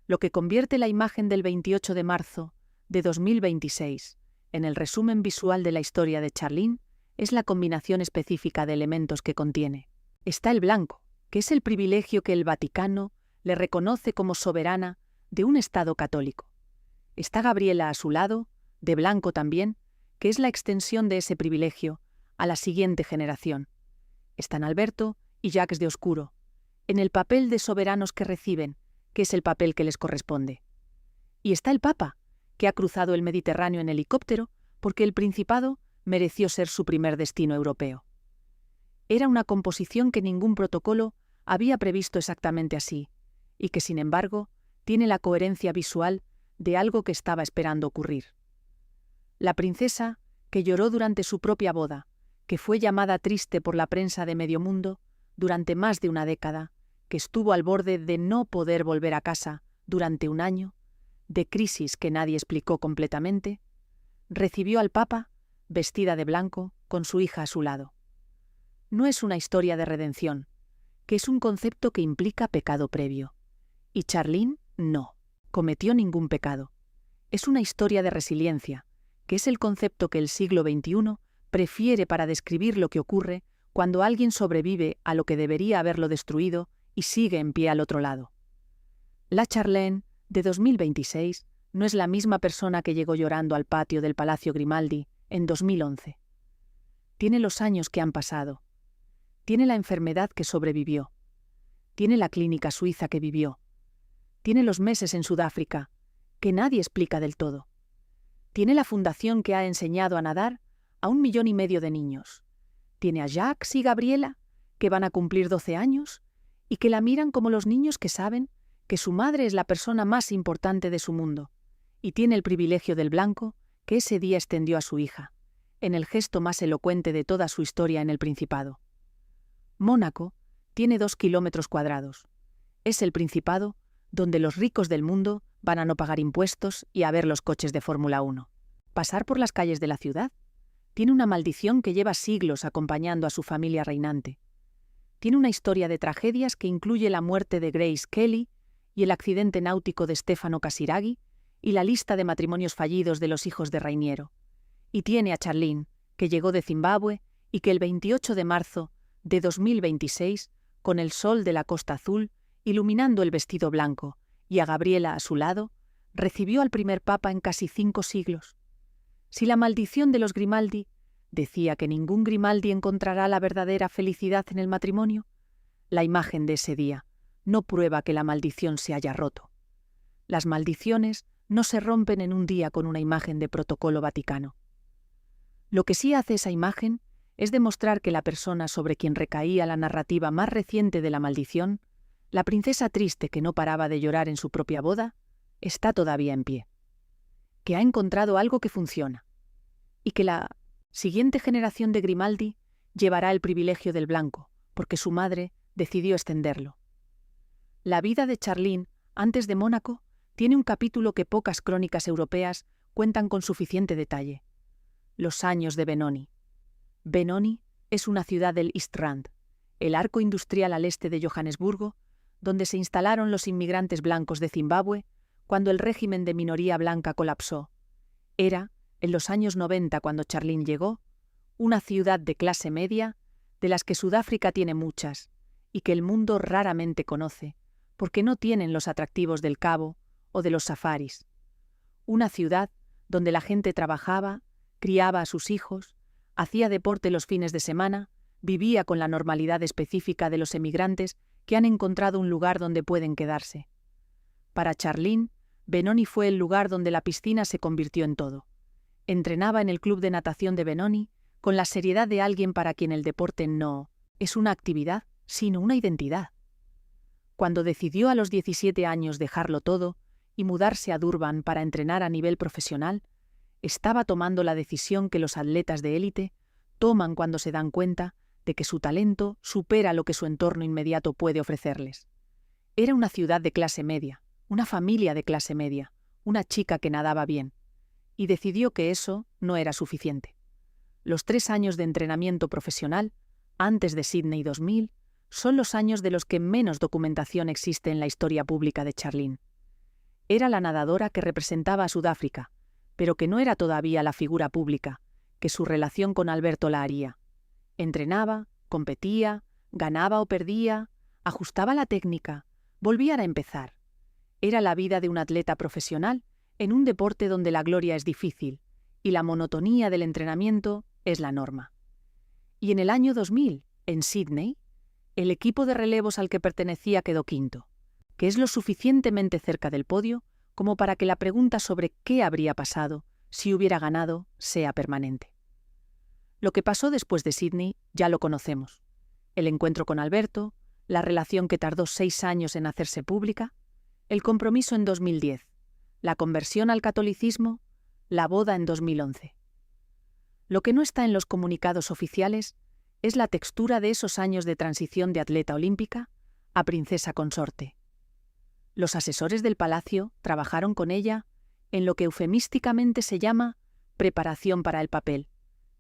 Lo que convierte la imagen del 28 de marzo de 2026 en el resumen visual de la historia de Charlene es la combinación específica de elementos que contiene. Está el blanco, que es el privilegio que el Vaticano le reconoce como soberana de un Estado católico. Está Gabriela a su lado, de blanco también, que es la extensión de ese privilegio a la siguiente generación. Están Alberto y Jacques de oscuro, en el papel de soberanos que reciben, que es el papel que les corresponde. Y está el Papa, que ha cruzado el Mediterráneo en helicóptero porque el Principado mereció ser su primer destino europeo. Era una composición que ningún protocolo había previsto exactamente así, y que, sin embargo, tiene la coherencia visual de algo que estaba esperando ocurrir. La princesa, que lloró durante su propia boda, que fue llamada triste por la prensa de medio mundo durante más de una década, que estuvo al borde de no poder volver a casa durante un año, de crisis que nadie explicó completamente, recibió al Papa, vestida de blanco, con su hija a su lado. No es una historia de redención, que es un concepto que implica pecado previo. Y Charlene no cometió ningún pecado. Es una historia de resiliencia, que es el concepto que el siglo XXI prefiere para describir lo que ocurre cuando alguien sobrevive a lo que debería haberlo destruido y sigue en pie al otro lado. La Charlene, de 2026, no es la misma persona que llegó llorando al patio del Palacio Grimaldi en 2011. Tiene los años que han pasado. Tiene la enfermedad que sobrevivió. Tiene la clínica suiza que vivió. Tiene los meses en Sudáfrica, que nadie explica del todo. Tiene la fundación que ha enseñado a nadar a 1,5 millones de niños. Tiene a Jacques y Gabriela, que van a cumplir 12 años, y que la miran como los niños que saben que su madre es la persona más importante de su mundo, y tiene el privilegio del blanco que ese día extendió a su hija, en el gesto más elocuente de toda su historia en el Principado. Mónaco tiene 2 kilómetros cuadrados. Es el Principado donde los ricos del mundo van a no pagar impuestos y a ver los coches de Fórmula 1. Pasar por las calles de la ciudad tiene una maldición que lleva siglos acompañando a su familia reinante. Tiene una historia de tragedias que incluye la muerte de Grace Kelly y el accidente náutico de Stefano Casiraghi y la lista de matrimonios fallidos de los hijos de Rainiero. Y tiene a Charlene, que llegó de Zimbabue y que el 28 de marzo de 2026, con el sol de la Costa Azul iluminando el vestido blanco, y a Gabriela a su lado, recibió al primer papa en casi 5 siglos. Si la maldición de los Grimaldi decía que ningún Grimaldi encontrará la verdadera felicidad en el matrimonio, la imagen de ese día no prueba que la maldición se haya roto. Las maldiciones no se rompen en un día con una imagen de protocolo vaticano. Lo que sí hace esa imagen es demostrar que la persona sobre quien recaía la narrativa más reciente de la maldición, la princesa triste que no paraba de llorar en su propia boda, está todavía en pie. Que ha encontrado algo que funciona. Y que la siguiente generación de Grimaldi llevará el privilegio del blanco, porque su madre decidió extenderlo. La vida de Charlene, antes de Mónaco, tiene un capítulo que pocas crónicas europeas cuentan con suficiente detalle. Los años de Benoni. Benoni es una ciudad del East Rand, el arco industrial al este de Johannesburgo, donde se instalaron los inmigrantes blancos de Zimbabue cuando el régimen de minoría blanca colapsó. Era, en los años 90 cuando Charlene llegó, una ciudad de clase media, de las que Sudáfrica tiene muchas, y que el mundo raramente conoce, porque no tienen los atractivos del Cabo o de los safaris. Una ciudad donde la gente trabajaba, criaba a sus hijos, hacía deporte los fines de semana, vivía con la normalidad específica de los emigrantes que han encontrado un lugar donde pueden quedarse. Para Charlene, Benoni fue el lugar donde la piscina se convirtió en todo. Entrenaba en el club de natación de Benoni con la seriedad de alguien para quien el deporte no es una actividad, sino una identidad. Cuando decidió a los 17 años dejarlo todo y mudarse a Durban para entrenar a nivel profesional, estaba tomando la decisión que los atletas de élite toman cuando se dan cuenta de que su talento supera lo que su entorno inmediato puede ofrecerles. Era una ciudad de clase media, una familia de clase media, una chica que nadaba bien, y decidió que eso no era suficiente. Los 3 años de entrenamiento profesional, antes de Sydney 2000, son los años de los que menos documentación existe en la historia pública de Charlene. Era la nadadora que representaba a Sudáfrica, pero que no era todavía la figura pública, que su relación con Alberto la haría. Entrenaba, competía, ganaba o perdía, ajustaba la técnica, volvía a empezar. Era la vida de un atleta profesional en un deporte donde la gloria es difícil y la monotonía del entrenamiento es la norma. Y en el año 2000, en Sydney, el equipo de relevos al que pertenecía quedó quinto, que es lo suficientemente cerca del podio como para que la pregunta sobre qué habría pasado si hubiera ganado sea permanente. Lo que pasó después de Sydney ya lo conocemos. El encuentro con Alberto, la relación que tardó 6 años en hacerse pública, el compromiso en 2010, la conversión al catolicismo, la boda en 2011. Lo que no está en los comunicados oficiales es la textura de esos años de transición de atleta olímpica a princesa consorte. Los asesores del palacio trabajaron con ella en lo que eufemísticamente se llama preparación para el papel,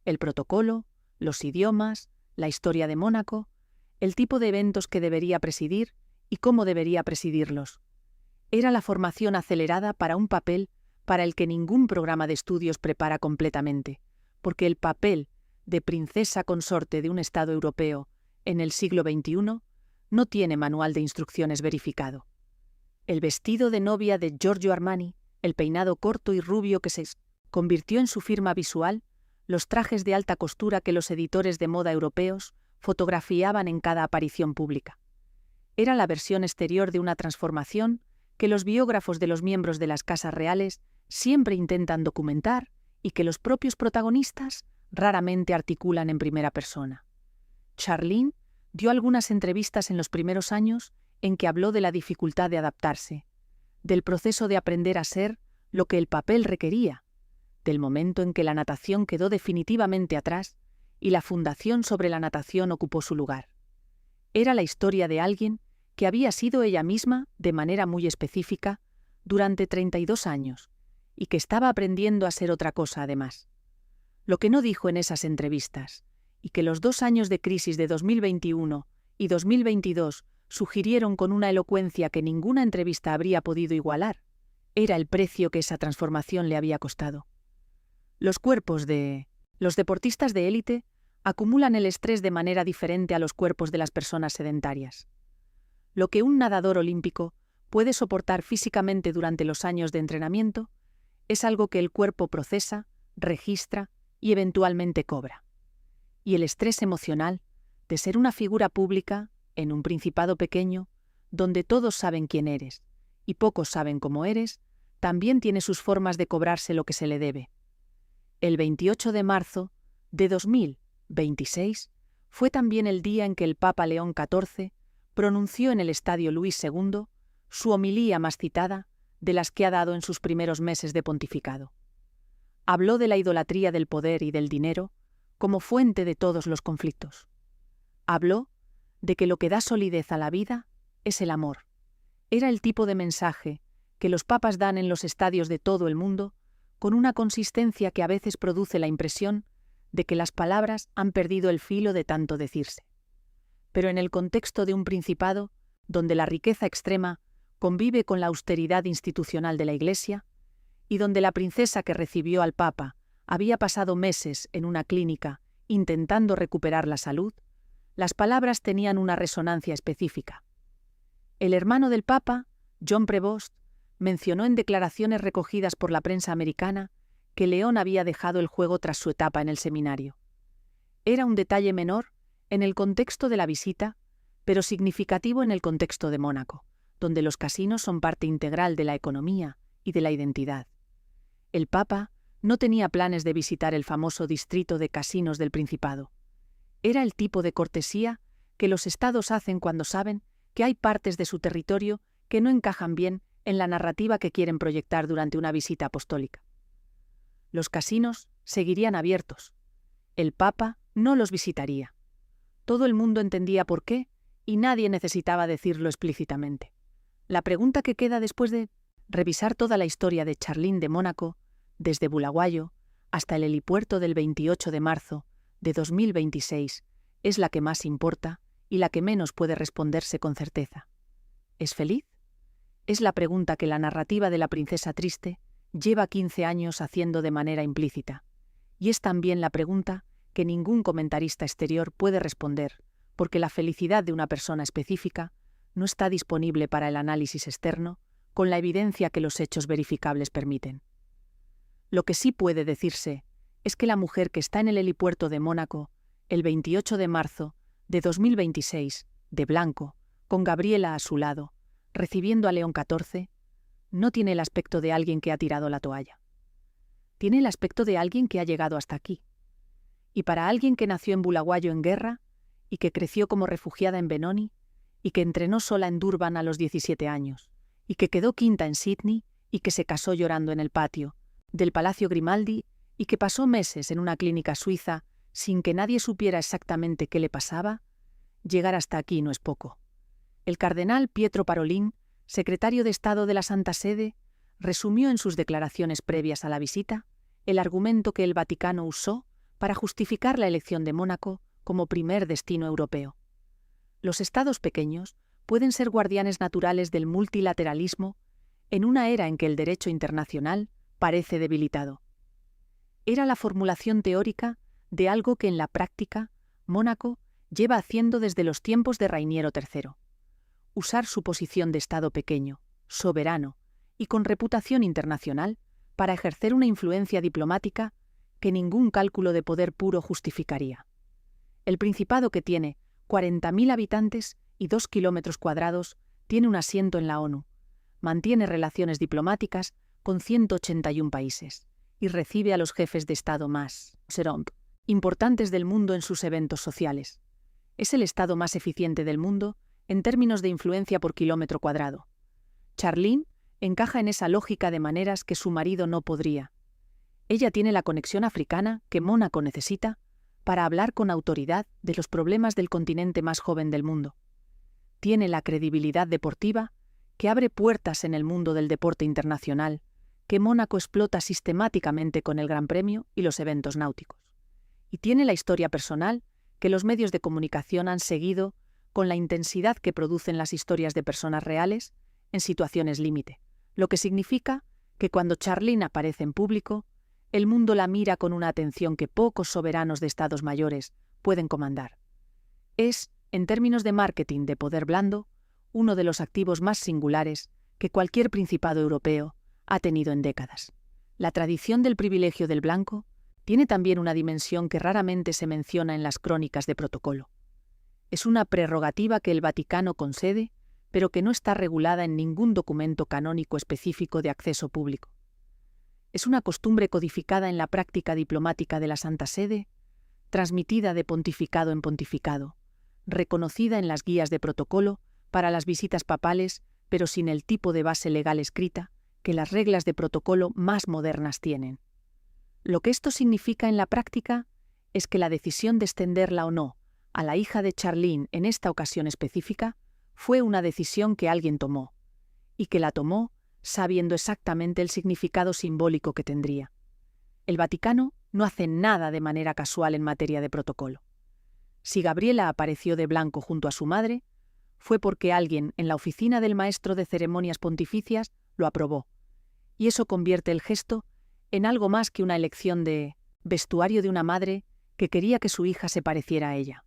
el protocolo, los idiomas, la historia de Mónaco, el tipo de eventos que debería presidir y cómo debería presidirlos. Era la formación acelerada para un papel para el que ningún programa de estudios prepara completamente, porque el papel de princesa consorte de un Estado europeo en el siglo XXI no tiene manual de instrucciones verificado. El vestido de novia de Giorgio Armani, el peinado corto y rubio que se convirtió en su firma visual, los trajes de alta costura que los editores de moda europeos fotografiaban en cada aparición pública. Era la versión exterior de una transformación que los biógrafos de los miembros de las casas reales siempre intentan documentar y que los propios protagonistas raramente articulan en primera persona. Charlene dio algunas entrevistas en los primeros años en que habló de la dificultad de adaptarse, del proceso de aprender a ser lo que el papel requería, del momento en que la natación quedó definitivamente atrás y la fundación sobre la natación ocupó su lugar. Era la historia de alguien que había sido ella misma de manera muy específica durante 32 años y que estaba aprendiendo a ser otra cosa además. Lo que no dijo en esas entrevistas, y que los 2 años de crisis de 2021 y 2022 sugirieron con una elocuencia que ninguna entrevista habría podido igualar, era el precio que esa transformación le había costado. Los deportistas de élite acumulan el estrés de manera diferente a los cuerpos de las personas sedentarias. Lo que un nadador olímpico puede soportar físicamente durante los años de entrenamiento es algo que el cuerpo procesa, registra y eventualmente cobra. Y el estrés emocional de ser una figura pública en un principado pequeño, donde todos saben quién eres y pocos saben cómo eres, también tiene sus formas de cobrarse lo que se le debe. El 28 de marzo de 2026 fue también el día en que el Papa León XIV pronunció en el Estadio Luis II su homilía más citada de las que ha dado en sus primeros meses de pontificado. Habló de la idolatría del poder y del dinero como fuente de todos los conflictos. Habló de que lo que da solidez a la vida es el amor. Era el tipo de mensaje que los papas dan en los estadios de todo el mundo, con una consistencia que a veces produce la impresión de que las palabras han perdido el filo de tanto decirse. Pero en el contexto de un principado, donde la riqueza extrema convive con la austeridad institucional de la Iglesia, y donde la princesa que recibió al Papa había pasado meses en una clínica intentando recuperar la salud, las palabras tenían una resonancia específica. El hermano del Papa, John Prevost, mencionó en declaraciones recogidas por la prensa americana que León había dejado el juego tras su etapa en el seminario. Era un detalle menor en el contexto de la visita, pero significativo en el contexto de Mónaco, donde los casinos son parte integral de la economía y de la identidad. El Papa no tenía planes de visitar el famoso distrito de casinos del Principado. Era el tipo de cortesía que los estados hacen cuando saben que hay partes de su territorio que no encajan bien en la narrativa que quieren proyectar durante una visita apostólica. Los casinos seguirían abiertos. El Papa no los visitaría. Todo el mundo entendía por qué y nadie necesitaba decirlo explícitamente. La pregunta que queda después de revisar toda la historia de Charlene de Mónaco, desde Bulawayo hasta el helipuerto del 28 de marzo de 2026, es la que más importa y la que menos puede responderse con certeza. ¿Es feliz? Es la pregunta que la narrativa de la princesa triste lleva 15 años haciendo de manera implícita, y es también la pregunta que ningún comentarista exterior puede responder, porque la felicidad de una persona específica no está disponible para el análisis externo con la evidencia que los hechos verificables permiten. Lo que sí puede decirse es que la mujer que está en el helipuerto de Mónaco el 28 de marzo de 2026, de blanco, con Gabriela a su lado, recibiendo a León XIV, no tiene el aspecto de alguien que ha tirado la toalla. Tiene el aspecto de alguien que ha llegado hasta aquí. Y para alguien que nació en Bulawayo en guerra, y que creció como refugiada en Benoni, y que entrenó sola en Durban a los 17 años, y que quedó quinta en Sydney, y que se casó llorando en el patio del Palacio Grimaldi, y que pasó meses en una clínica suiza sin que nadie supiera exactamente qué le pasaba, llegar hasta aquí no es poco. El cardenal Pietro Parolin, secretario de Estado de la Santa Sede, resumió en sus declaraciones previas a la visita el argumento que el Vaticano usó para justificar la elección de Mónaco como primer destino europeo. Los estados pequeños pueden ser guardianes naturales del multilateralismo en una era en que el derecho internacional parece debilitado. Era la formulación teórica de algo que en la práctica Mónaco lleva haciendo desde los tiempos de Rainiero III. Usar su posición de estado pequeño, soberano y con reputación internacional para ejercer una influencia diplomática que ningún cálculo de poder puro justificaría. El principado, que tiene 40.000 habitantes y 2 kilómetros cuadrados, tiene un asiento en la ONU, mantiene relaciones diplomáticas con 181 países y recibe a los jefes de Estado más importantes del mundo en sus eventos sociales. Es el Estado más eficiente del mundo en términos de influencia por kilómetro cuadrado. Charlene encaja en esa lógica de maneras que su marido no podría. Ella tiene la conexión africana que Mónaco necesita para hablar con autoridad de los problemas del continente más joven del mundo. Tiene la credibilidad deportiva que abre puertas en el mundo del deporte internacional que Mónaco explota sistemáticamente con el Gran Premio y los eventos náuticos. Y tiene la historia personal que los medios de comunicación han seguido con la intensidad que producen las historias de personas reales en situaciones límite, lo que significa que cuando Charlene aparece en público, el mundo la mira con una atención que pocos soberanos de estados mayores pueden comandar. Es, en términos de marketing de poder blando, uno de los activos más singulares que cualquier principado europeo ha tenido en décadas. La tradición del privilegio del blanco tiene también una dimensión que raramente se menciona en las crónicas de protocolo. Es una prerrogativa que el Vaticano concede, pero que no está regulada en ningún documento canónico específico de acceso público. Es una costumbre codificada en la práctica diplomática de la Santa Sede, transmitida de pontificado en pontificado, reconocida en las guías de protocolo para las visitas papales, pero sin el tipo de base legal escrita que las reglas de protocolo más modernas tienen. Lo que esto significa en la práctica es que la decisión de extenderla o no a la hija de Charlene en esta ocasión específica fue una decisión que alguien tomó, y que la tomó sabiendo exactamente el significado simbólico que tendría. El Vaticano no hace nada de manera casual en materia de protocolo. Si Gabriela apareció de blanco junto a su madre, fue porque alguien en la oficina del maestro de ceremonias pontificias lo aprobó, y eso convierte el gesto en algo más que una elección de vestuario de una madre que quería que su hija se pareciera a ella.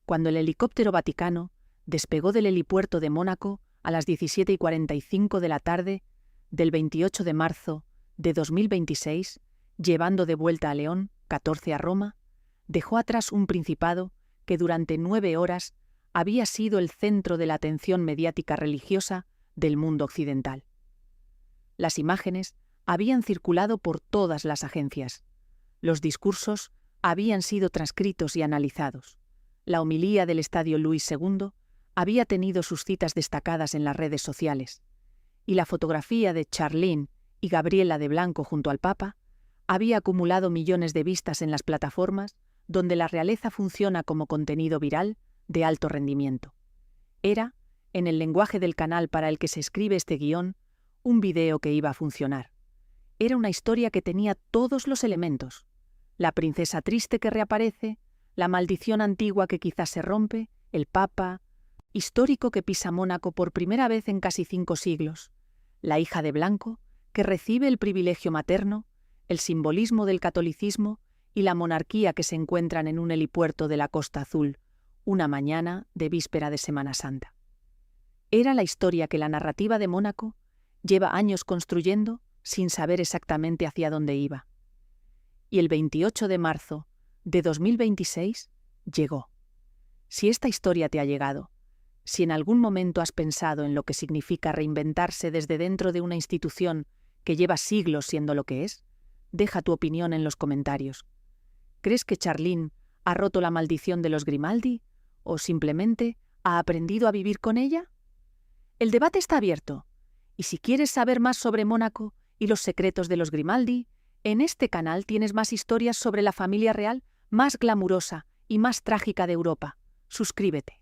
Cuando el helicóptero vaticano despegó del helipuerto de Mónaco a las 17:45 de la tarde del 28 de marzo de 2026, llevando de vuelta a León, 14 a Roma, dejó atrás un principado que durante 9 horas había sido el centro de la atención mediática religiosa del mundo occidental. Las imágenes habían circulado por todas las agencias. Los discursos habían sido transcritos y analizados. La homilía del Estadio Luis II había tenido sus citas destacadas en las redes sociales. Y la fotografía de Charlene y Gabriela de blanco junto al Papa había acumulado millones de vistas en las plataformas donde la realeza funciona como contenido viral de alto rendimiento. Era, en el lenguaje del canal para el que se escribe este guión, un video que iba a funcionar. Era una historia que tenía todos los elementos: la princesa triste que reaparece, la maldición antigua que quizás se rompe, el Papa histórico que pisa Mónaco por primera vez en casi 5 siglos, la hija de blanco que recibe el privilegio materno, el simbolismo del catolicismo y la monarquía que se encuentran en un helipuerto de la Costa Azul, una mañana de víspera de Semana Santa. Era la historia que la narrativa de Mónaco lleva años construyendo sin saber exactamente hacia dónde iba. Y el 28 de marzo de 2026 llegó. Si esta historia te ha llegado, si en algún momento has pensado en lo que significa reinventarse desde dentro de una institución que lleva siglos siendo lo que es, deja tu opinión en los comentarios. ¿Crees que Charlene ha roto la maldición de los Grimaldi o simplemente ha aprendido a vivir con ella? El debate está abierto, y si quieres saber más sobre Mónaco y los secretos de los Grimaldi, en este canal tienes más historias sobre la familia real más glamurosa y más trágica de Europa. Suscríbete.